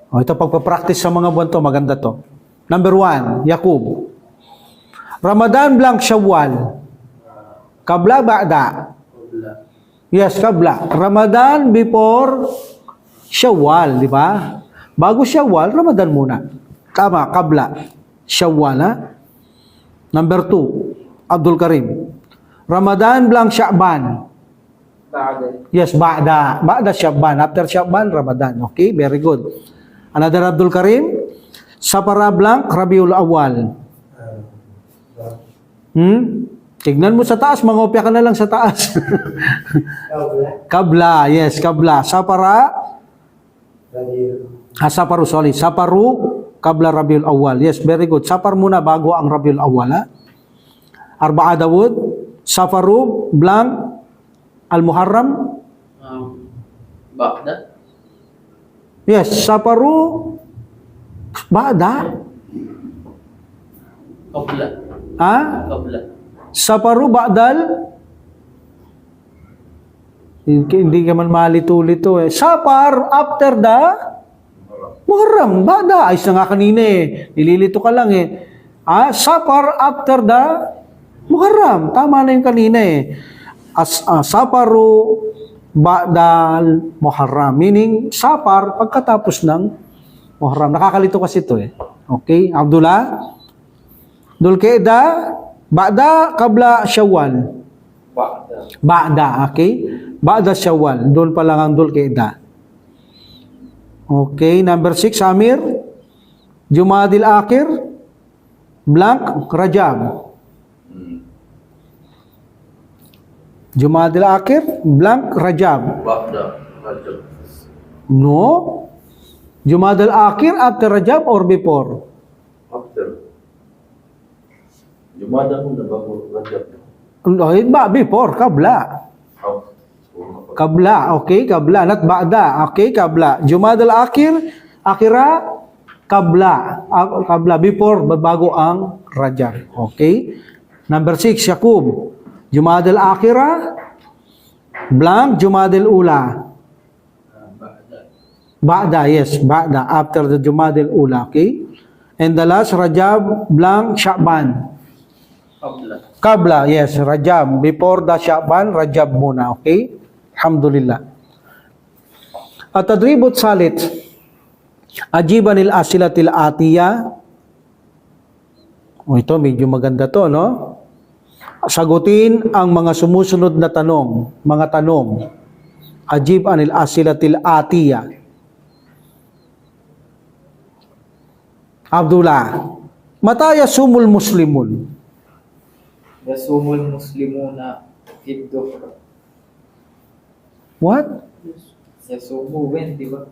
Ito, pagpapractice sa mga buwan to, maganda to. Number 1, Yaqub. Ramadan blank Shawwal. Kabla ba'da? Yes, kabla. Ramadan before Shawwal, di ba? Bago Shawwal, Ramadan muna. Tama, kabla. Shawwal, ha? Number 2, Abdul Karim. Ramadan blank Sha'ban. Yes, ba'da. Ba'da Sha'ban. After Sha'ban, Ramadan. Okay, very good. Another Abdul Karim. Safara blank Rabiul Awwal. Tignan mo sa taas, mangopya ka na lang sa taas. Kabla, yes, kabla. Safara, Saparu Qabla Rabiul Awwal. Yes, very good. Safar muna bago ang Rabiul Awwal. Ha? Arba'a Dawud, Safaru, blank, Al-Muharram. Ba'da. Yes, Safaru, Ba'da. Qabla. Ha? Qabla. Safaru, Ba'dal. Hindi ka man malito-lito eh. Safar, after the Muharram. Ba'da. Ayos na nga kanina eh. Nililito ka lang eh. Safar, after the Muharram. Tama na yung kanina eh. Safaru, Ba'dal, Muharram. Meaning, Safar, pagkatapos ng Muharram. Nakakalito kasi ito eh. Okay? Abdullah? Dulqa'dah, Ba'da, Qabla, Syawal. Ba'da. Ba'da, okay? Ba'da Syawal. Doon pa lang ang Dulqa'dah. Okay, number 6, Amir. Jumadil Akhir, blank, Rajab. Jumadil Akhir, blank, Rajab. Ba'da, Rajab. No. Jumadil Akhir after Rajab or before? After. Jumada muna bago Rajab. Before, kabla. Kabla, okay, kabla. Not ba'da, okay, kabla. Jumadil Akhir, akhira, kabla. Kabla, before, bago ang Rajab. Okay. Number 6, Yaqub. Jumadil Akhira, blank, Jumadil Ula. Ba'da, yes, Ba'da, after the Jumadil Ula, okay? And the last, Rajab, blank, Sha'ban. Qabla. Kabla, yes, Rajab. Before the Sha'ban, Rajab muna, okay? Alhamdulillah. At tadribut salit, ajibanil asilatil atiya. Ito, medyo maganda to, no? Sagutin ang mga sumusunod na tanong, mga tanong. Ajib anil asilatil atiya. Abdullah, mata yasumul muslimun? Yasumul muslimuna fid duhr. What? Yasumu when, di ba?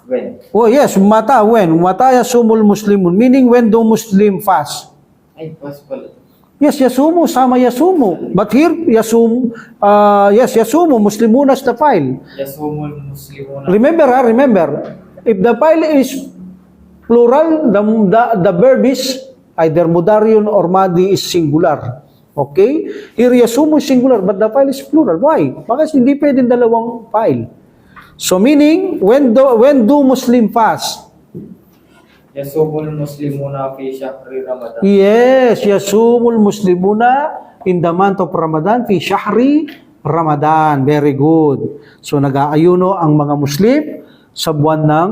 When? Oh yes, mata, when? Mata yasumul muslimun, meaning when do Muslim fast? Ay, pas pala. Yes, yasumu, sama yasumu. But here, yasum, yes, yasumu, muslimunas the file. Yasumul muslimuna. Remember, if the file is plural, the verb is either mudariun or madi is singular. Okay? Here, yasumu is singular, but the file is plural. Why? Bakit hindi pwedeng dalawang file? So meaning, when do Muslim fast? Yasumul muslimuna fi syahri Ramadan. Yes, yasumul muslimuna in the month of Ramadan fi syahri Ramadan. Very good. So nag-aayuno ang mga Muslim sa buwan ng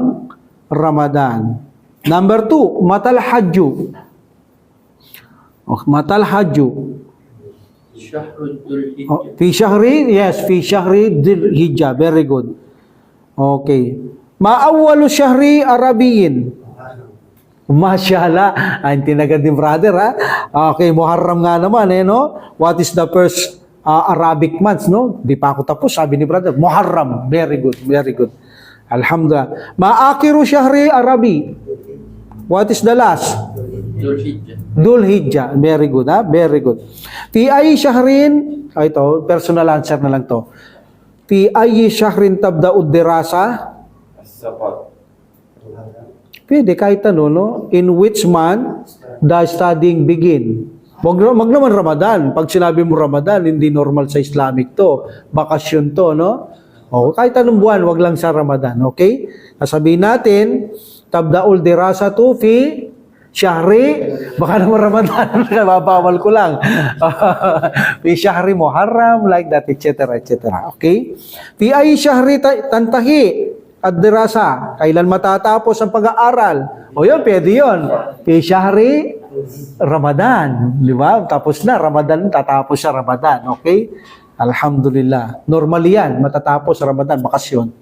Ramadan. Number 2, matal hajju. Matal hajju. Shahrul Dhul-Hijjah. Fi syahri, yes, fi syahri Dhul-Hijjah. Very good. Okay. Ma'awwalu syahri Arabiyin. Mashallah. Ang tinagal din brother, ha? Okay, Muharram nga naman, eh, no? What is the first Arabic month, no? Di pa ako tapos, sabi ni brother. Muharram. Very good, very good. Alhamdulillah. Ma'akiru syahri Arabi. What is the last? Dhul-Hijjah. Dhul-Hijjah. Very good, ha? Very good. Fi ay syahrin, ito, personal answer na lang to. Fi ay syahrin tabda'ud dirasa. As-Safar. Pwede kahit ano, no? In which month the studying begin? Wag naman Ramadan. Pag sinabi mo Ramadan, hindi normal sa Islamic to. Bakasyon to, no? O, kahit anong buwan, wag lang sa Ramadan. Okay? Sasabihin natin, tabda'ul dirasatu fi syahri, baka naman Ramadan, babawal ko lang. Fi syahri Muharram, like that, etc. etc. Okay? Fi ay syahri tantahi at dirasa, kailan matatapos ang pag-aaral? O yun, pwede yun. Fi syahri Ramadan. Di ba? Tapos na, Ramadan, tatapos sa Ramadan. Okay? Alhamdulillah. Normal yan, matatapos sa Ramadan, bakasyon.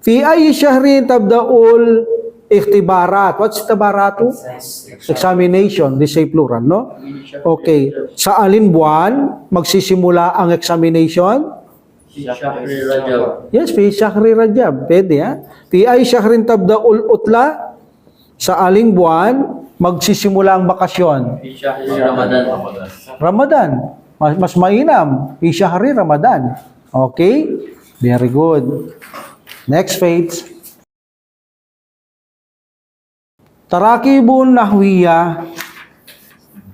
Fi ay syahri tabda'ul ikhtibarat. What's ikhtibaratu? Examination. This say plural, no? Okay. Sa alin buwan magsisimula ang examination? Syahri Rajab. Yes, fi syahri Rajab. Pwede, ha? Fi ay syahrin tabda'ul utla. Sa aling buwan magsisimula ang bakasyon? Ramadan. Ramadan. Mas mainam. Fi syahri Ramadan. Okay? Very good. Next page. Tarakibun nahwiya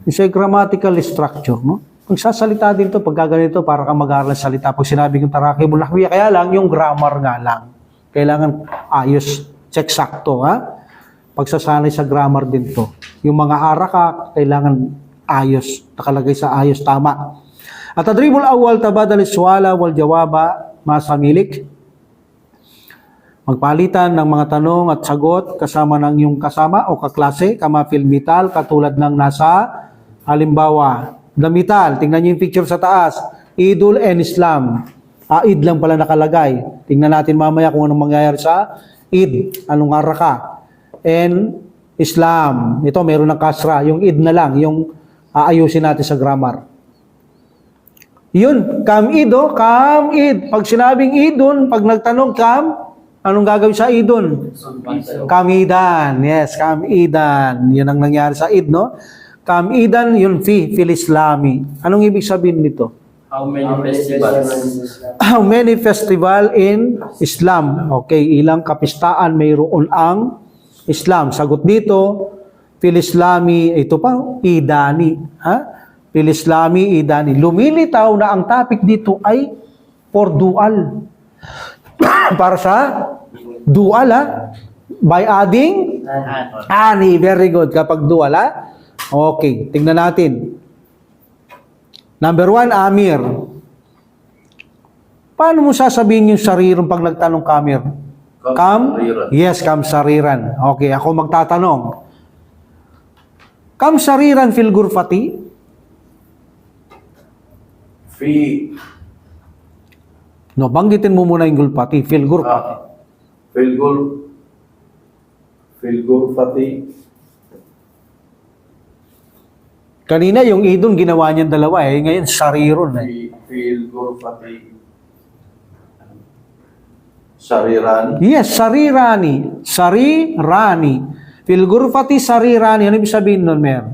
is a grammatical structure, no? Magsasalita din to pag gaganito para kang mag-aaral ng salita. Pag sinabi kong tarakibun nahwiya, kaya lang yung grammar nga lang. Kailangan ayos, check sakto, ha? Pagsasanay sa grammar din to. Yung mga araka, kailangan ayos, nakalagay sa ayos, tama. At tadribul awal tabadal iswala wal jawaba masamilik. Magpalitan ng mga tanong at sagot kasama ng iyong kasama o kaklase, kama filmital, katulad ng nasa halimbawa. Damital, tingnan niyo yung picture sa taas. Idul and Islam. Id lang pala nakalagay. Tingnan natin mamaya kung anong mangyayari sa id. Anong araka. And Islam. Ito, meron ng kasra. Yung id na lang. Yung aayusin natin sa grammar. Yun, kam-id, oh. Kam-id. Pag sinabing idun, pag nagtanong kam, anong gagawin sa idun? Kamidan. Yes, kamidan. Yun ang nangyari sa id, no? Kamidan, yun fil Islami. Anong ibig sabihin nito? How many festivals? How many festival in Islam? Okay, ilang kapistaan mayroon ang Islam? Sagot dito, fil Islami, ito pa, idani. Ha? Fil Islami, idani. Lumilitaw na ang topic dito ay for dual. Para sa dual, ha? By adding ani. Very good. Kapag dual, ha? Okay, tingnan natin. Number 1, Amir. Paano mo sasabihin yung sarirong pag nagtanong Kamir? Sariran. Yes, kam sariran. Okay, ako magtatanong. Kam sariran fil gurfati? Fi No, banggitin mo muna yung gulpati, fil gurfati. Filgur Fati. Kanina yung idon ginawa niyang dalawa eh, ngayon sariron eh. Filgur Fati. Sarirani. Yes, sarirani. Sarirani. Fil gurfati sarirani. Ano ibig sabihin nun, Mer?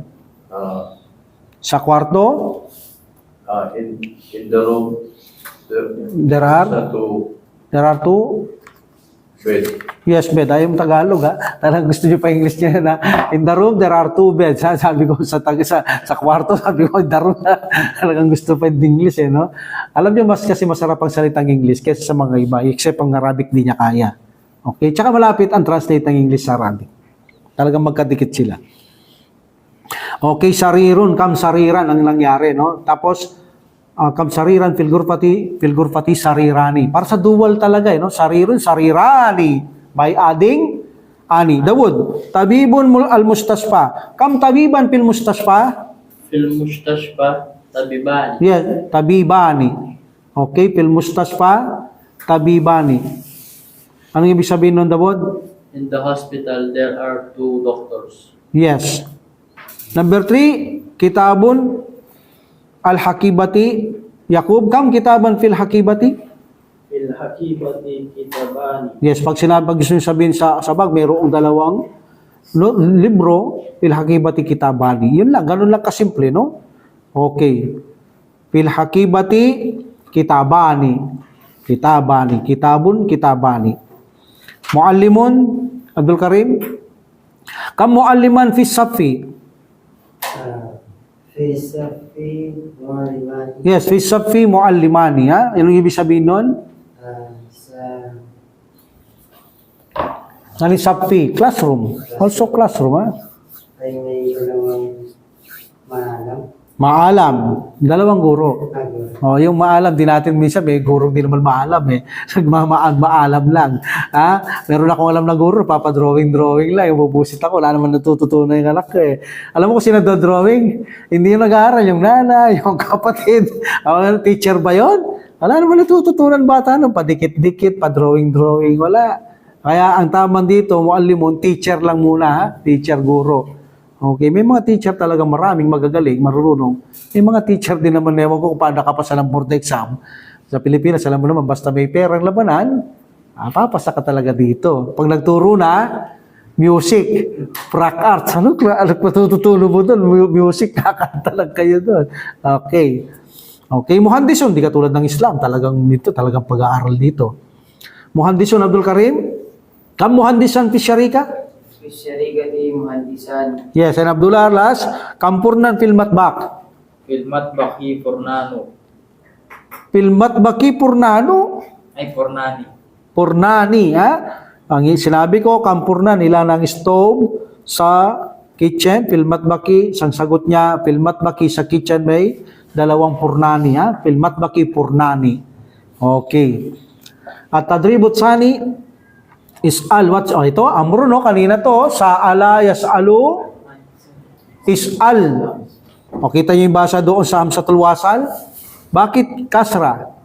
Sa kwarto, In the room, there are two bed. yes, bed. Ayaw mo Tagalog, ha? Talagang gusto niyo pa English niya na, in the room, there are 2 beds. Ha? Sabi ko sa kwarto, sabi ko, in the room, talagang gusto pa yung English, eh, no? Alam niyo, kasi masarap ang salitang English kaysa sa mga iba, except ang Arabic, di niya kaya. Okay? Tsaka malapit ang translate ng English sa Arabic. Talagang magkadikit sila. Okay, sarirun, kam sariran ang nangyari, no? Tapos, kam sariran, filgurpati, sarirani. Para sa dual talaga, no? Sarirun, sarirani. By adding, ani. Dawud, tabibun al-mustasfa. Kam tabiban fil mustasfa? Fil mustashfa, tabiban. Yes, tabibani. Okay, fil mustasfa, tabibani. Anong ibig sabihin nun, Dawud? In the hospital, there are 2 doctors. Yes. Number 3, kitabun al-hakibati. Yakub, kam kitaban fil hakibati? Fil hakibati kitabani. Yes, pag gusto nyo sabihin sa bag, mayroong dalawang libro, fil hakibati kitabani. Yun lang, ganun lang kasimple, no? Okay. Fil hakibati kitabani. Kitabani. Kitabun, kitabani. Muallimun, Abdul Karim? Kam mualliman fi safi? Fi safi mu'allimani. Yes, fi safi muallimani, ha? Anong ibig sabihin nun? Ano yung safi? Classroom. Also classroom, ha? Ay may dalawang maalam. Maalam. Dalawang guro. Agor. Yung maalam, di natin minsan, may guro di naman maalam eh. Maalam lang. Ha? Meron akong alam na guro, papadrawing lang. Yung bubusit ako, wala naman natututunan yung anak ko eh. Alam mo kung sino drawing? Hindi yung nag-aaral, yung nanay, yung kapatid. Teacher ba yun? Wala naman natututunan bata nun. Padikit-dikit, padrawing, wala. Kaya ang tama dito, muallimun, teacher lang muna ha? Teacher, guro. Okay, may mga teacher talaga maraming magagaling, marunong. May mga teacher din naman, ewan ko kung paano nakapasa ng board exam. Sa Pilipinas, alam mo naman, basta may perang labanan, papasa ka talaga dito. Pag nagturo na, Music. Prac arts. Ano patututulo mo doon? Music, kakanta lang kayo doon. Okay. Okay, muhandisun, di katulad ng Islam. Talagang pag-aaral dito. Muhandisun Abdul Karim. Kam muhandisan fi syarika? Syarikati Muhandisan. Yes, and Abdullah last. Kampurnan fil matbak. Filmat Baki Fornano. Fil matbaki purnano. Ay, Fornani. Purnani, ha? Ang sinabi ko, kampurnan, nila ng stove sa kitchen, filmatbaki, sang sagot niya, filmatbaki sa kitchen may dalawang purnani, ha? Filmatbaki purnani. Okay. At tadribut sani, is'al, ito, amro, no? Kanina to, sa'ala, yas'alu, is'al. O, kita niyo yung basa doon sa Amsatul Wasal? Bakit kasra?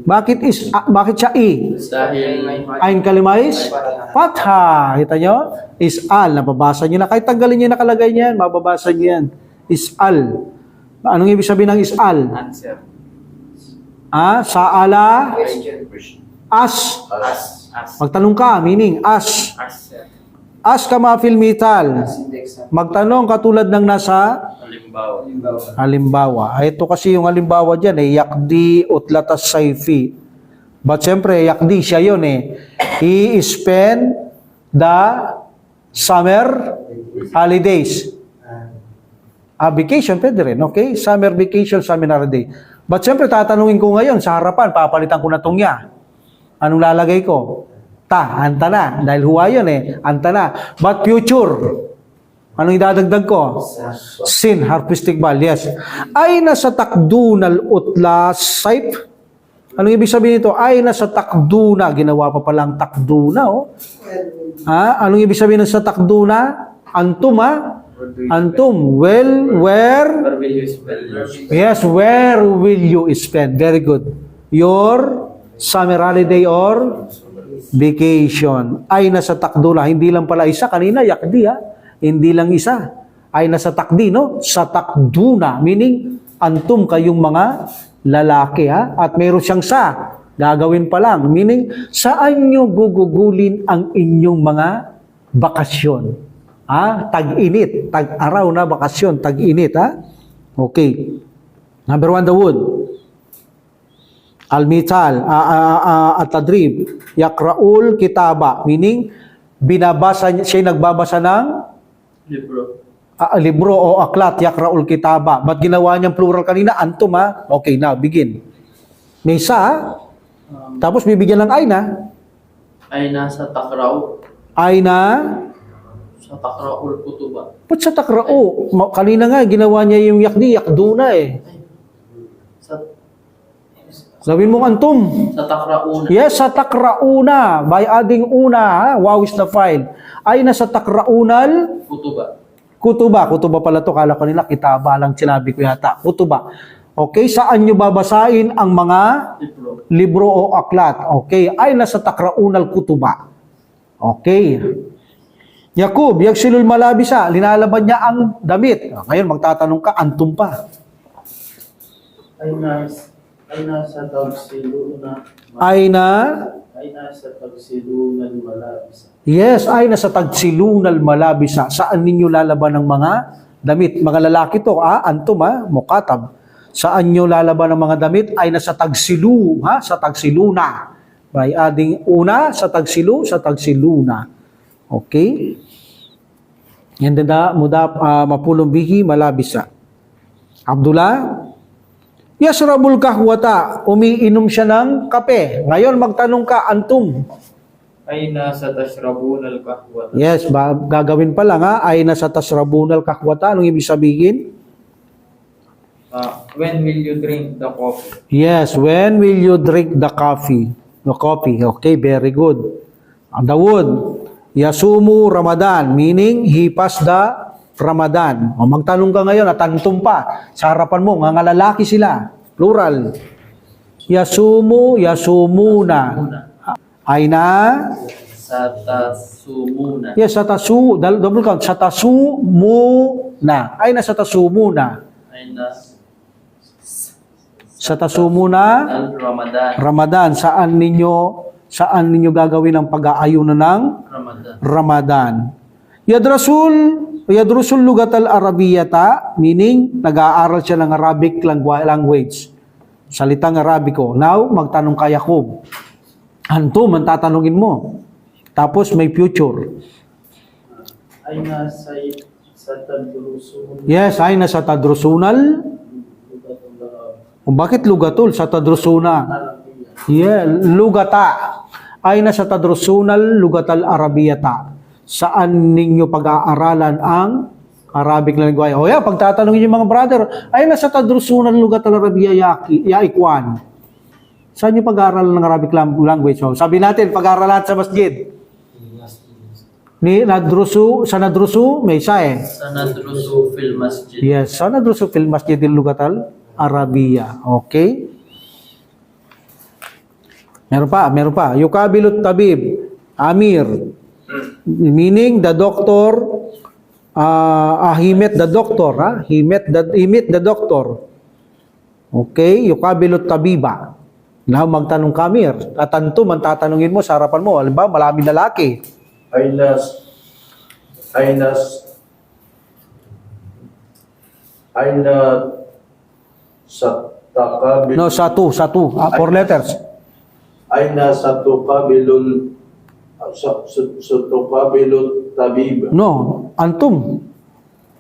Bakit siya i? Dahil Ain kalimais? Fatha. Kita nyo? Is'al. Nababasa nyo na. Kahit tanggalin nyo yung nakalagay niyan, mababasa nyo yan. Is'al. Anong ibig sabihin ng is'al? answer. Sa'ala? Question. As. As. Magtanong ka, meaning as. Answer. As ka mafil mital. Index. Magtanong katulad ng nasa Halimbawa. halimbawa. Ito kasi yung halimbawa dyan, yakdi utlatas sayfi. But siyempre, yakdi siya yun eh. He spend the summer holidays. Vacation, pwede rin, okay? Summer vacation, summer holiday. But siyempre, tatanungin ko ngayon, sa harapan, papalitan ko na itong ya. Anong lalagay ko? Anta na. Dahil huwa yun eh. Anta na. But future, anong idadagdag ko? Sin, harpistic bal, yes. Ay nasa takdunal utlas saip. Anong ibig sabihin nito? Ay nasa takduna. Ginawa pa palang takduna, oh. Anong ibig sabihin sa takduna? Antum, Antum, where? Where will you spend your Yes, where will you spend? Very good. Your summer holiday or vacation. Ay nasa takduna. Hindi lang pala isa. Kanina, yakdi, Hindi lang isa. Ay nasa takdi, no? Sa takduna. Meaning, antum kayong mga lalaki, At mayroon siyang sa. Gagawin pa lang. Meaning, saan nyo gugugulin ang inyong mga bakasyon? Tag-init. Tag-araw na bakasyon. Tag-init, Okay. Number 1, the wood. Al-mital. At-tadrib. Yakraul kitaba. Meaning, siya nagbabasa ng libro o aklat, yakraul kitaba. Ba't ginawa niyang plural kanina? Antum, Okay, now, begin. May sa, tapos bibigyan ng ayna. Ayna sa takraw. Ayna, Sa takraul kutuba. ba't sa takrao? Kanina nga, ginawa niya yung yakdi, yakduna eh. Sa Gawin mong antum. takrauna. Yes, sa takrauna. By adding una, wow is the file. Ayna sa takraunal, Kutuba. kutuba. Kutuba pala to. Kala ko nila, kitaba lang sinabi ko yata. Kutuba. Okay, saan nyo babasahin ang mga libro o aklat? Okay, ay nasa takraunal kutuba. Okay. Yakub, yagsilul malabisa. Linalaban niya ang damit. Ngayon, magtatanong ka, antum pa. Ay nasa tagsiluna. Ay na, Ay nasa tagsilunal malabisa. yes, ay nasa tagsilunal malabisa. Saan ninyo lalaban ng mga damit? Mga lalaki to, antum, mukatab. Saan nyo lalaban ng mga damit? Ay nasa tagsilu, sa tagsiluna. By adding una, sa tagsilu, sa tagsiluna. Okay? And then, mapulong bihi malabisa. Abdullah, yasrabul kahwata. Umiinom siya ng kape. Ngayon, magtanong ka, antum. Ayna sa tashrabunal kahwat. Yes, gagawin pa lang, ay nasa tasrabunal kahwata. Anong ibig sabihin? When will you drink the coffee? Yes, when will you drink the coffee? The coffee. Okay, very good. Dawud, yasumu Ramadan, meaning he passed the Ramadan. O magtanong ka ngayon at antum pa. Sa harapan mo, nga lalaki sila. Plural. Yasumu, yasumuna. Ay na? Sa tasumuna. Yes, sa tasu, double count. Sa tasumuna. Ay na sa tasumuna. Ayna Sa tasumuna. al Ramadan. Ramadan, saan ninyo saan ninyo gagawin ang pag-aayunan ng Ramadan. Ramadan. Yadrusul lugat al-Arabiyata, meaning nag-aaral siya ng Arabic language. Salitang Arabiko. Now, magtanong ka Yakob. Antum, ang tatanungin mo. Tapos may future. Aina sa tadrusun Yes, ay nasa tadrusunal. lugatul Kung bakit lugatul sa tadrusuna? Arabiyya. Yeah, lugata. Ay nasa tadrusunal lugatal Arabiyata. Saan ninyo pag-aaralan ang Arabic language? O yeah, pagtatanungin yung mga brother, ay nasa tadrusunal lugatal Arabiyya yaikwan. Saan yung pag-aaralan ng Arabic language? So, sabi natin, pag-aaralan sa masjid. Sa nadrusu, may isa eh. Sa nadrusu fil masjid. Yes, sa nadrusu fil masjidil lugatal Arabiyya. Okay? Meron pa. Yukabilut tabib, Amir. Meaning, the doctor, he met the doctor, he met the doctor. Okay? Yukabilut tabiba. Now, magtanong ka, Amir. Tatanto, man tatanungin mo sa harapan mo. Alam ba, maraming lalaki. Aina sa takabil. No, satu. 4 letters. Aina sa tukabilul sa tukabilul tabib. No, antum.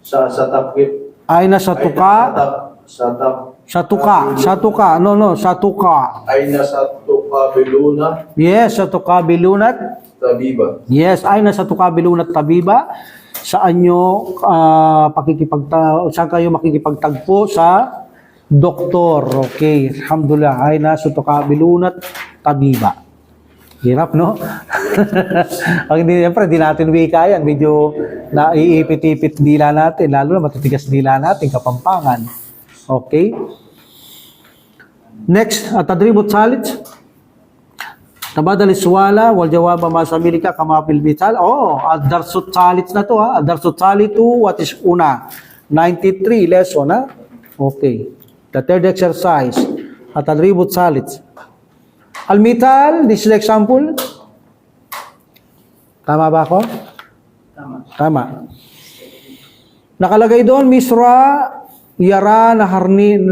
Sa takip. Aina satuka. Sa Satuka. No, satuka. Aina sa tukabiluna Yes, satuka bilunat. tabiba. Yes, ay nasa tukabilunat tabiba. Saan kayo makikipagtagpo sa doktor. Okay, alhamdulillah. Ay nasa tukabilunat tabiba. Hirap, no? Pag siyempre, di natin wika yan. Medyo naiipit-ipit dila natin. Lalo na matitigas dila natin, Kapampangan. Okay? Next, tadribut salit. Tabadal iswala wal jawaba ma samilika kama fil misal. Ad-darsut salit na to ha. Ad-darsut salitu what is una? 93 lesson ha. Okay. The third exercise. At-tadribut salit. Al-mital, this is the example. Tama ba ako? Tama. Nakalagay doon misra yara nahranil.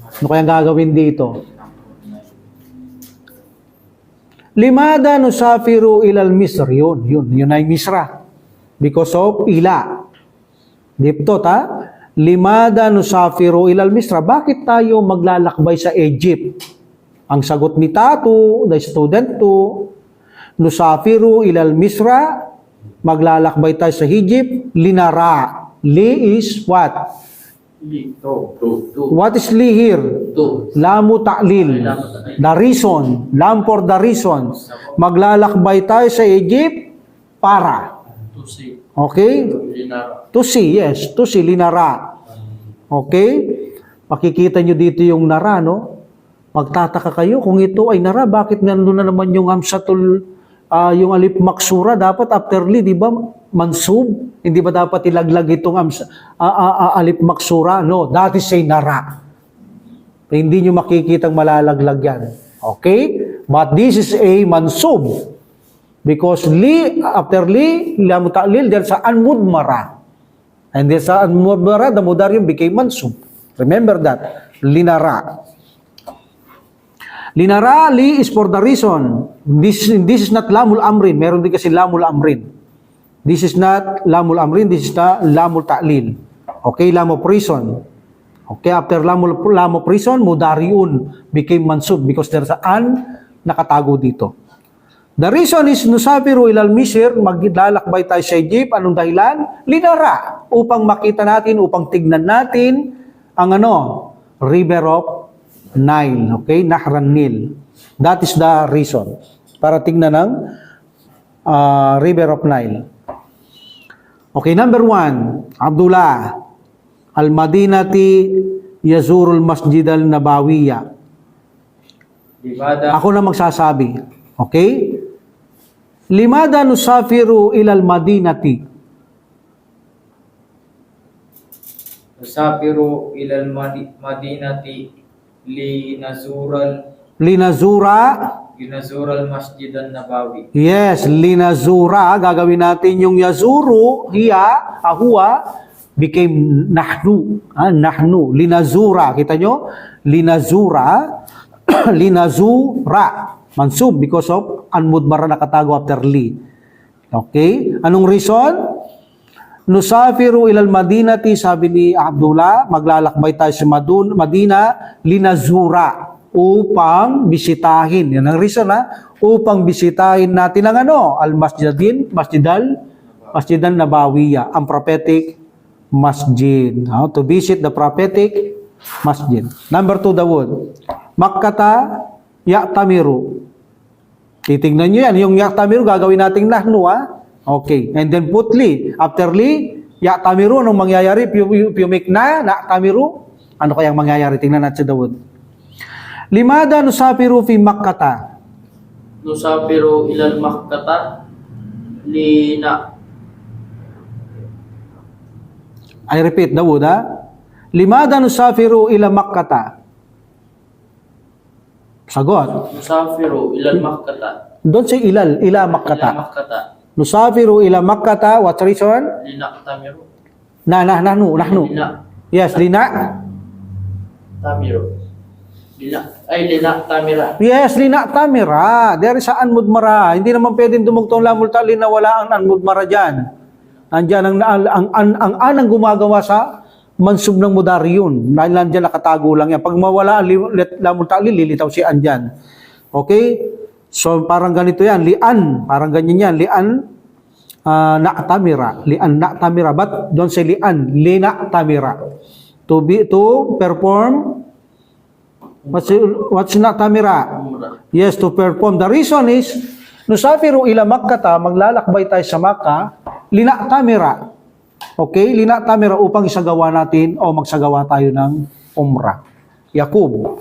Ano kaya gagawin dito? Limada nusafiru ilal Misr. Yun ay Misra. Because of ila. Dipto ta? Limada nusafiru ilal Misra. Bakit tayo maglalakbay sa Egypt? Ang sagot ni Tatu, the student 2, nusafiru ilal Misra. Maglalakbay tayo sa Egypt. Linara. Li is what? What is li here? Lamu ta'lil. The reason. Lam for the reason. Maglalakbay tayo sa Egypt para. Okay? To see, yes. To see, linara. Okay? Makikita nyo dito yung nara, no? Magtataka kayo kung ito ay nara. Bakit nandun na naman yung amsatul, yung alif maksura? Dapat after li, di ba? Mansub. Hindi ba dapat ilaglag itong alif maksura? No, that is a nara. Hindi nyo makikitang malalaglag yan. Okay? But this is a mansub. Because li, after li, lamu ta'lil, there's a mudmara. And there's a mudmara, the mudarium became mansub. Remember that. Linara. Linara, li is for the reason. This is not lamul amrin. Meron din kasi lamul amrin. This is not lamul amrin, this is the lamul ta'lil. Okay, lamul prison. Okay, after lamul prison, mudariun became mansub because there's an nakatago dito. The reason is nusafiru ilal Misr, maglalakbay tayo sa Egypt. Anong dahilan? Linara. Upang makita natin, upang tignan natin ang River of Nile. Okay, Nahran Nil. That is the reason. Para tignan ng River of Nile. Okay, number 1, Abdullah, Al-Madinati yazurul Masjid al-Nabawiyya. Ako na magsasabi. Okay? Limada nusafiru ilal Madinati. Nusafiru ilal Madinati Linazura. Linazural Masjid an-Nabawi. Yes, linazura. Gagawin natin yung yazuru, hiya, ahuwa, became nahnu. Nahnu. Linazura. Kita nyo? Linazura. Linazura. Mansub because of anmudmara nakatago after li. Okay? Anong reason? Nusafiru ilal Madinati, sabi ni Abdullah, maglalakbay tayo sa Madina, linazura, upang bisitahin. Yan ang reason, upang bisitahin natin ang Masjidan Nabawiya, ang prophetic masjid. To visit the prophetic masjid. Number 2, Dawud. Makkata ya'tamiru. Titingnan nyo yan. Yung ya'tamiru, gagawin natin nahnu, Okay. And then put li. After li, ya'tamiru, anong mangyayari? If you make na'tamiru, ano kayang mangyayari? Tingnan natin sa Dawud. Limada nusafiru fi Makkata. Nusafiru ilal Makkata I repeat, Dawud, Limada nusafiru ila Makkata. Sagot. Nusafiru ilal Makkata. Don't say ila Makkata. Ila Makkata. Nusafiru ila Makkata, what reason? Linaqtamiru. Nahnu. Yes, Tamiru. Linaqtamira. Yes, linaqtamira. There is an mudmara. Hindi naman pwedeng dumugtong lamul ta'lin na wala ang anmudmara dyan. Nandiyan ang anang gumagawa sa mansub ng mudariyun. Dahil nandiyan nakatago lang yan. Pag mawala ang lamul ta'lin, lilitaw si an dyan. Okay? So parang ganito yan. Lian. Parang ganyan yan. Lian na'tamira. Lian na'tamira. But don't say lian. Lina'tamira. To perform. What's na'tamira? Yes, to perform. The reason is, nusafiru ila Makkata, maglalakbay tayo sa Makkah, lina'tamira. Okay? Lina'tamira upang isagawa natin o magsagawa tayo ng umrah. Yakub.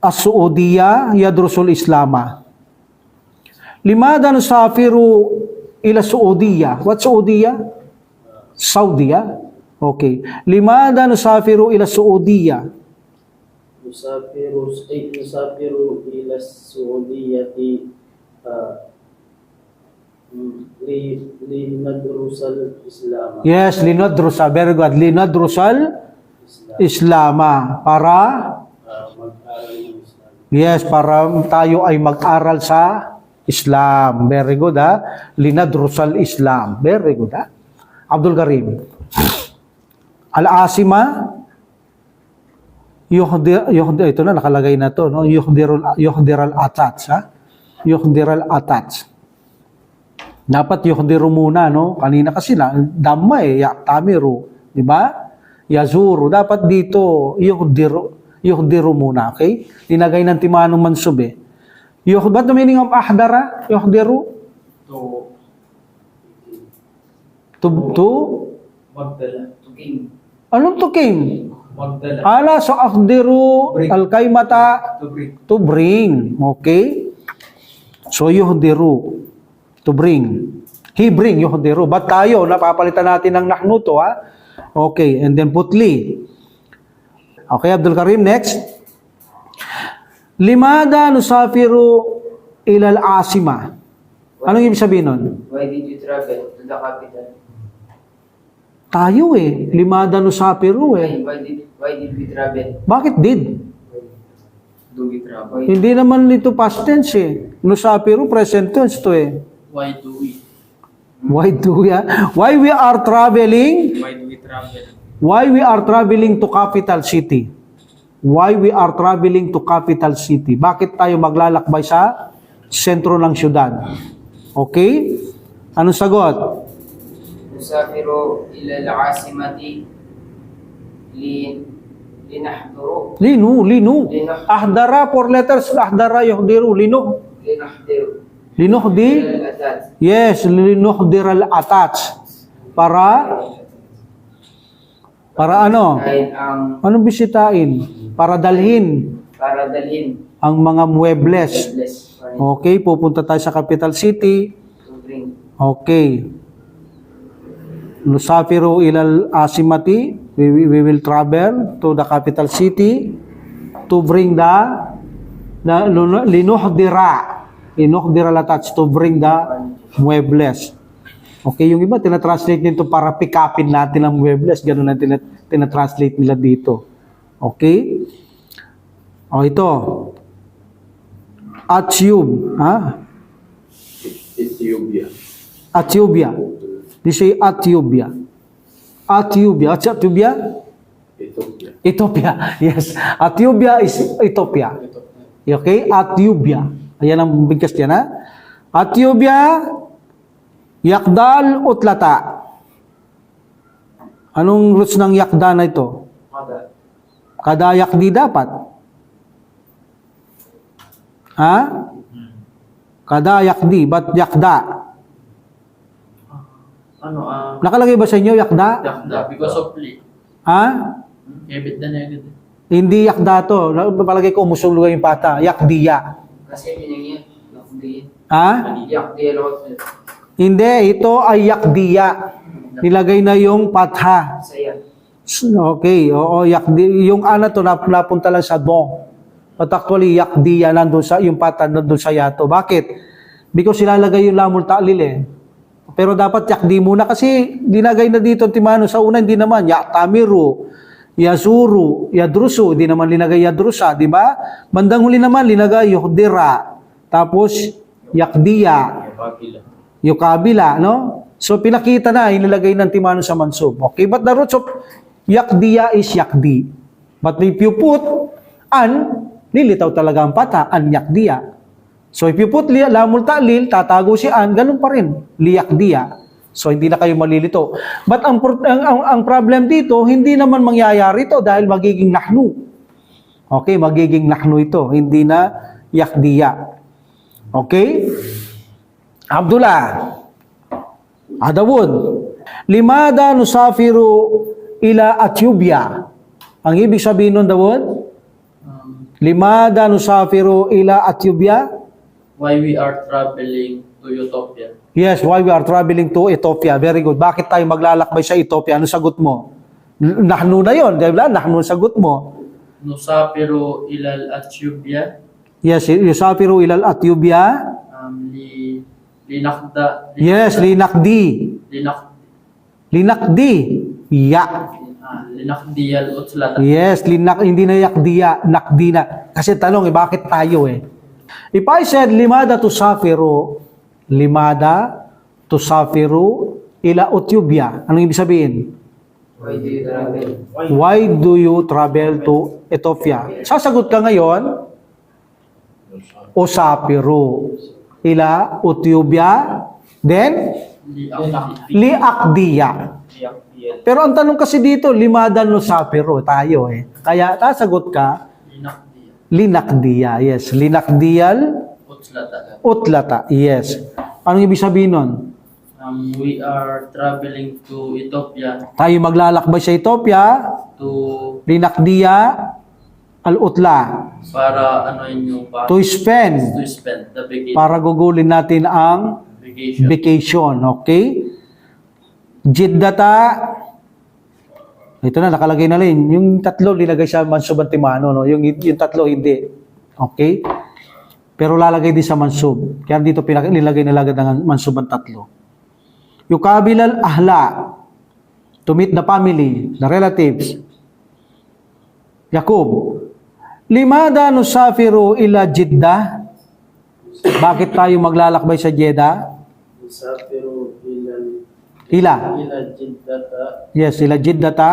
As-Saudiya yadrusul Islama. Limada nusafiru ila Saudiya. What's Saudiya? Saudiya. Okay. Limada nusafiru ila Saudiya. Nusafiru ila Saudiyati linadrusal Islam. Yes, linadrusa. Very good. Linadrusal Islama. Para? Mag-aral ng Islam. Yes, para tayo ay mag-aral sa Islam. Very good, Linadrusal Islam. Very good, Abdul Karim. Al-Asima, ito na, nakalagay na to, no? Yuhdiral atats, Yuhdiral atats. Dapat yuhdiru muna, no? Kanina kasi damma ya'tamiru, di ba? Yazuru, dapat dito, yuhdiru muna, okay? Tinagay ng timanong mansub, What the meaning of ahdara? Yuhdiru? To? Magdala. Tuking. Anong tuking? Magdala. So ahdiru al-kaimata to bring. Okay? So yuhdiru to bring. He bring yuhdiru. But tayo, napapalitan natin ng nahnu to, Okay, and then put li. Okay, Abdul Karim, next. Limada nusafiru ilal asima. Anong ibig sabihin nun? Why did you travel to the capital? Tayo limada nusafiru Why did we travel? Bakit did? Do we travel? Hindi naman ito past tense Nusafiru, present tense to Why do we? Why we are traveling? Why do we travel? Why we are traveling to capital city? Why we are traveling to capital city? Bakit tayo maglalakbay sa sentro ng syudad? Okay? Anong sagot? Nusafiru ila al-asimati linahduru. Linu. Ahdara, 4 letters. Ahdara, yuhdiru. Linahdiru. Linuhdi? Al-atat. Yes, linuhdir al-atats. Para ano? Dahil ang Anong bisitain? Para dalhin ang mga muebles. bless Okay, pupunta tayo sa capital city. to bring. Okay. Nusafiru ilal asimati. We will travel to the capital city. to bring linuhdira latats, to bring the muebles. Okay, yung iba, tinatranslate nito para pick-upin natin ang muebles. Ganun ang tinatranslate nila dito. Okay? O ito. Atyub. Ha? Ethiopia. Atyubia. They say Atyubia. Atyubia. What's Atyubia? Ethiopia. Ethiopia. Yes. Atyubia is Ethiopia. Okay? Atyubia. Ayan ang bigkas dyan, ha? Atyubia, yakdal, utlata. Anong roots ng yakda na ito? Kada yakdi dapat. Ha? Kada yakdi, ba't yakda? Nakalagay ba sa inyo yakda? Yakda, because of play. Ha? Ebit na agad. Hindi yakda to. Palagay ko umusulong yung pata. Yakdiya. Kasi pinigyan. Nakdiyan. Ha? Yakdiyan ako. Hindi, ito ay yakdiya. Nilagay na yung patha. Saya. Okay, oo, yakdi. Yung ana to napunta lang sa do. But actually, yakdiya nandun sa, yung pata nandun sa yato. Bakit? Because ilalagay yung lamul ta'lil eh. Pero dapat yakdi muna kasi dinagay na dito timano sa una, hindi naman. Yaktamiru, yasuru, yadrusu, hindi naman linagay yadrusa, di ba? Bandang huli naman, linagay yuhdira. Tapos, yakdiya. Yukabila, no? So, pinakita na, inilagay ng timano sa mansub. Okay, but the roots of yakdiya is yakdi. But if you put an, lilitaw talaga ang pata, an yakdiya. So, if you put lamul ta'lil, tatago si an, ganun pa rin, liyakdiya. So, hindi na kayo malilito. But ang problem dito, hindi naman mangyayari ito dahil magiging nahnu. Okay, magiging nahnu ito, hindi na yakdiya. Okay? Abdullah. Adawud. Limada nusafiru ila Atyubia. Ang ibig sabihin nun, Dawud? Limada nusafiru ila Atyubia? Why we are traveling to Utopia? Yes, why we are traveling to Ethiopia. Very good. Bakit tayo maglalakbay sa Ethiopia? Ano sagot mo? Nahnu na yun. Diba? Nahnu sagot mo. Nusafiru ilal Atyubia. Yes, yusafiru ilal Atyubia. Linakda. Yes, linakdi. Linakdi. Ya. Linakdiyal utlata. Yes, hindi na yakdiya, nakdi na. Kasi tanong, bakit tayo eh? If I said, limada tusafiru ila Ethiopia, anong ibig sabihin? Why do you travel? Why do you travel to Ethiopia? Sasagot ka ngayon, usafiru ila Ethiopia, then liakdiya. Pero ang tanong kasi dito, limada nusafiru, tayo eh. Kaya sasagot ka, linakdiya. Yes, linakdiyal utlata. Yes. Anong ibig sabihin nun? We are traveling to Ethiopia Tayo maglalakbay sa Ethiopia, to linakdiya al-utla. para ano yung To spend. the vacation. Para gugulin natin ang vacation. Okay? Jiddata. Ito na, nakalagay na rin. Yung tatlo, linagay sa mansub antimano. No? Yung tatlo, hindi. Okay? Pero lalagay din sa mansub. Kaya dito nilagay na lagad ng mansub ang tatlo. Yukabilal ahla. To meet the family, the relatives. Yakub. Limada nusafiru ila Jeddah. Bakit tayo maglalakbay sa Jeddah? Nusafiru Ila. Jiddata Yes, ila Jiddata.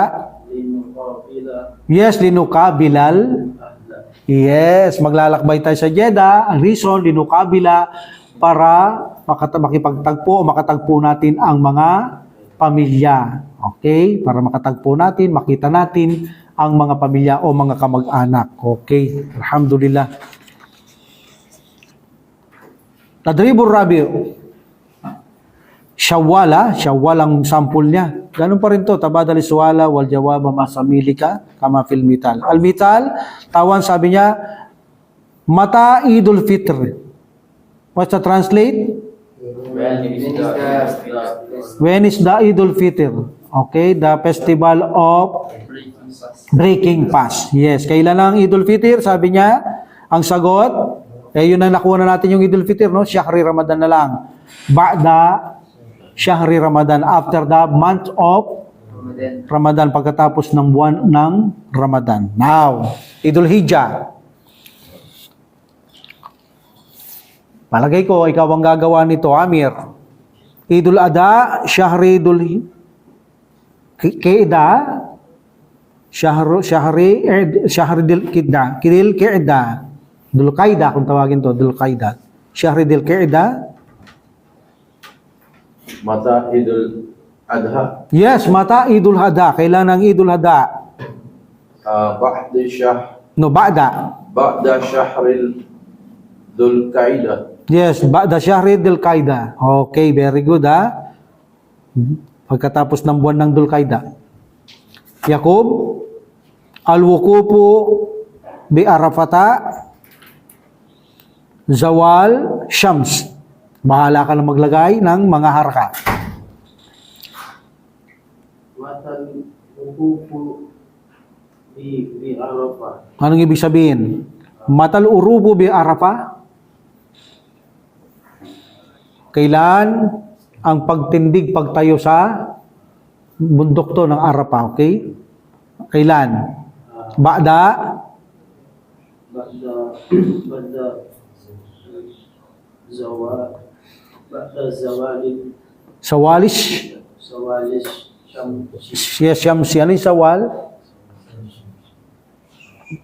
linukabila Yes, linukabilal. ahla. Yes, maglalakbay tayo sa Jeddah. Ang reason, linukabila para makipagtagpo o makatagpo natin ang mga pamilya. Okay? Para makatagpo natin, makita natin ang mga pamilya o mga kamag-anak. Okay? Alhamdulillah. Tadribur Rabi'. Syawwal ang sample niya. Ganun pa rin to, tabadali suwala wal jawaba masamilika kama fil mital. Al mital, tawan sabi niya, mata Idul Fitr. What's the translate? When is the Idul Fitr? Okay, the festival of Breaking fast. Yes. Kailan ang Idul Fitr? Sabi niya, ang sagot, yun na nakuha na natin yung Idul Fitr, no? Shahri Ramadan na lang. Ba'da Shahri Ramadan. After the month of Ramadan. Ramadan, pagkatapos ng buwan ng Ramadan. Now, Idul Hijjah. Palagay ko, ikaw ang gagawa nito, Amir. Idul Adha, Shahri Idul Qa'da, Shahri Dil Qa'da, Dil Qa'da, Dul Qa'da, kung tawagin to, Dul Qa'da. Shahri Dil Qa'da. Mata Idul Adha. Yes, mata Idul Adha. Kailan ang Idul Adha? Ba'da No, ba'da. Shahril Dhul Qa'dah. Yes, ba'da Shahri Dil Qa'da. Okay, very good ha. Pagkatapos ng buwan ng Dul Qa'da. Yaqub, al-wuqufu bi Arafata, zawal Shams. Bahala ka na maglagay ng mga haraka. Matal uhupu bi Arafah. Anong ibig sabihin? Matal urubu bi Arafah? Kailan ang pagtindig pagtayo sa bundok to ng Arafah, okay? Kailan? Ba'da Ba'da zawalin Sawalish. sawalis syamsi. Siyam siya ni Sawal.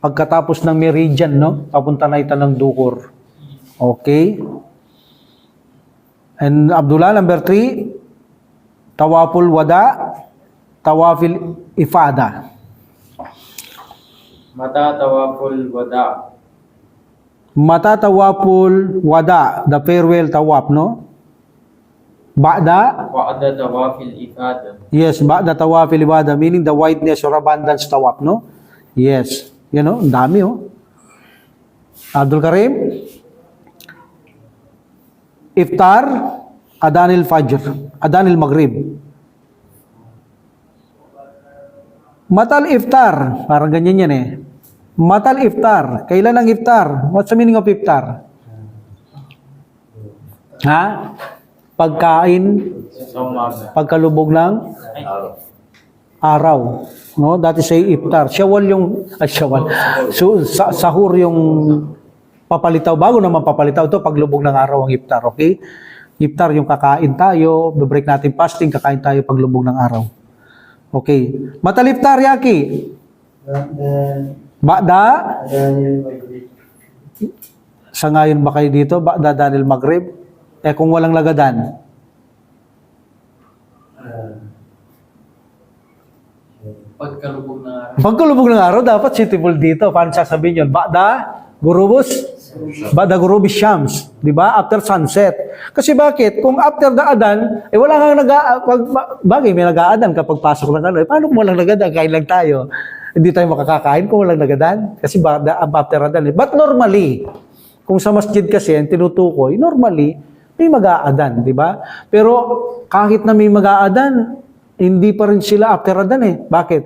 Pagkatapos ng meridian, no? Papunta na ito ng Dukur. Okay? And Abdullah, number 3, Tawaful Wada, Tawafil Ifada. Mata tawaful wada. Mata Tawaful Wada, the farewell tawaf, no? Ba'da, Wa'ada tawafil ifada. yes, Ba'da Tawafil Ibada, meaning the wideness or abundance tawaf, no? Yes. You know, ang dami, oh. Abdul Karim, Iftar, Adanil Fajr, Adanil Maghrib. Matal Iftar, parang ganyan yan eh. Matal Iftar, kailan ang Iftar? What's the meaning of Iftar? Ha? Pagkain, Sa umaga. pagkalubog ng araw. No, that is say iftar. Shawwal yung shawwal. So sahur yung papalitaw, bago naman papalitaw to paglubog ng araw ang iftar, okay? Iftar yung kakain tayo, break natin fasting, kakain tayo paglubog ng araw. Okay. Matal iftar yaki. Ba'da sa ngayon ba kayo dito? Ba'da Danil Maghrib? Kung walang lagadan. Pagkalubog ng araw. Pagkalubog ng araw, dapat suitable dito. Paano sasabihin yun? Ba'da Gurubus? Ba'da Gurubis Shams. Di ba? After sunset. Kasi bakit? Kung after the Adan, wala kang bagay, may nag-aadan kapag pasok ng ano. Paano kung walang nagadan? Kain lang tayo. Hindi tayo makakakain kung walang nagadan. Kasi after Adan. But normally, kung sa masjid kasi, ang tinutukoy, normally, may mag-aadan, di ba? Pero kahit na may mag-aadan, hindi pa rin sila after Adan eh. Bakit?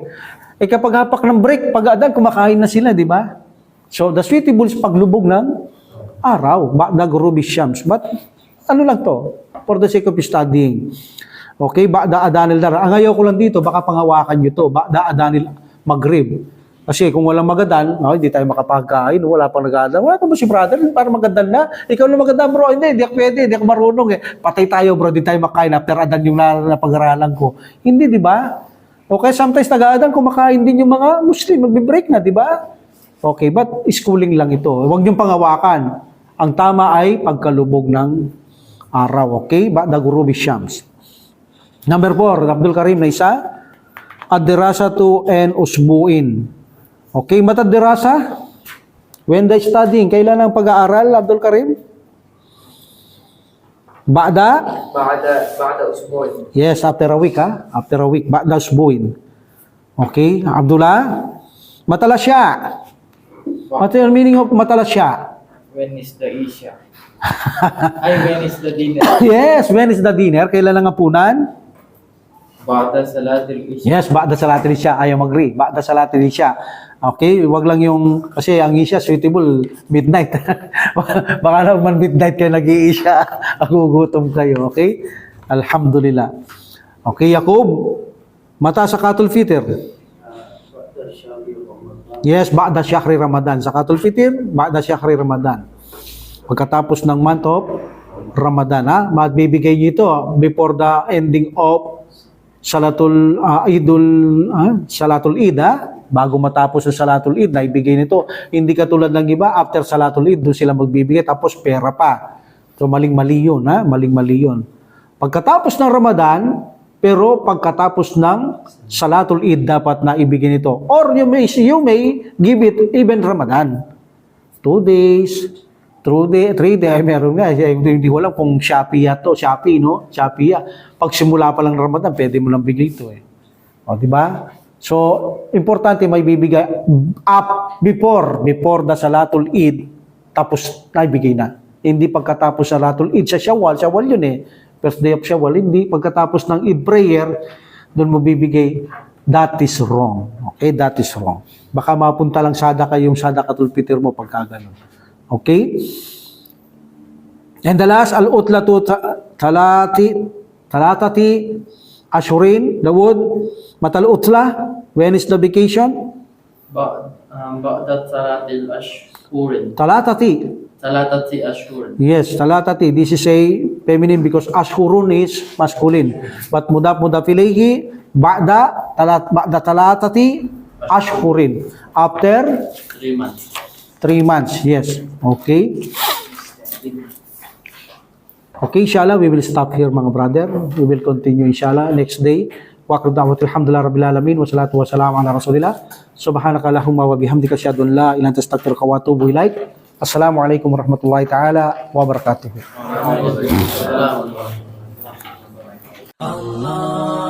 Kapag hapak ng break, pag Adan, kumakain na sila, di ba? So, the suitable is paglubog ng araw, Ba'da Ghurubi Shams. But, ano lang to? For the sake of studying. Okay, Ba'da Adanil Dara. Ang ayaw ko lang dito, baka pangawakan nyo to, Ba'da Adanil Maghrib. Kasi kung walang magadan, hindi tayo makapagkain, wala pang nagadan. Wala pa ba si brother? Para magadan na. Ikaw na magadan, bro. Hindi ako pwede, hindi ako marunong eh. Patay tayo, bro. Di tayo makain after Adan yung napag-aralan ko. Hindi, di ba? Okay, sometimes nag-aadan, kumakain din yung mga Muslim, magbe-break na, di ba? Okay, but schooling lang ito. Huwag niyong pangawakan. Ang tama ay pagkalubog ng araw. Okay? Ba'da Ghurubi Shams. Number 4, Abdul Karim na isa. Ad-dirasatu and usbuin. Okay, matad-dirasa? When the studying, kailan ang pag-aaral, Abdul Karim? Ba'da? Ba'da usbu'in. Yes, after a week, ha? After a week, ba'da usbuin. Okay, Abdullah? Matalasya. What's the meaning of matalasya? When is the Isha? Ay, when is the dinner? Yes, when is the dinner? Kailan ang hapunan? بعد صلاة العشاء. Yes, ba'da salatil isya. Ayaw mag-agree. Ba'da salatil isya. Okay, wag lang yung, kasi ang isya suitable midnight. Baka naman midnight kayo nag-iisya. Agugutom kayo, okay? Alhamdulillah. Okay, Yakub. Mata zakatul fitr. Yes, ba'da syahri Ramadan. Zakatul fitr, ba'da syahri Ramadan. Pagkatapos ng month of Ramadan, ha? Magbibigay niyo ito before the ending of Salatul Salatul Eid, ha? Bago matapos ang Salatul Eid, na ibigay nito. Hindi katulad ng iba, after Salatul Eid, doon sila magbibigay, tapos pera pa. So, maling-mali yun, ha? Maling-mali yun. Pagkatapos ng Ramadan, pero pagkatapos ng Salatul Eid, dapat na ibigay nito. Or you may give it even Ramadan. 2 days, 3 days, ay meron nga. Hindi ko alam kung Shopee to. Shopee, no? Shopee. Pag simula pa lang ng Ramadan, pwede mo lang bigay ito eh. O, di ba? So, importante may bibigay up before the Salatul Eid, tapos naibigay na. Hindi pagkatapos sa Salatul Eid sa Shawwal yun eh. First day of Shawwal, hindi. Pagkatapos ng Eid prayer, doon mo bibigay. That is wrong. Okay? That is wrong. Baka mapunta lang sadaka yung sadakatul fitr mo pagka ganun. Okay? And the last, al-utlatu talatati ashurin, Dawood, matal utla, when is the vacation? بعد صلاة الأشهر. Talatati. 3 أشهر. Yes, talatati. This is a feminine because ashurun is masculine. But mudaf ilayhi, ba'da talatati ashhurin. After 3 months. 3 months, yes. Okay. Okay, inshallah, we will stop here, mga brother. We will continue, inshallah, next day. Wa akhiru da'wati alhamdulillahi rabbil alamin wa salatu wa salam ala rasulillah. Subhanaka Allahumma wa bihamdika asyhadu an la ilaha illa anta astaghfiruka wa atubu ilaik. Assalamualaikum warahmatullahi taala wabarakatuh. Waalaikumsalam. Allah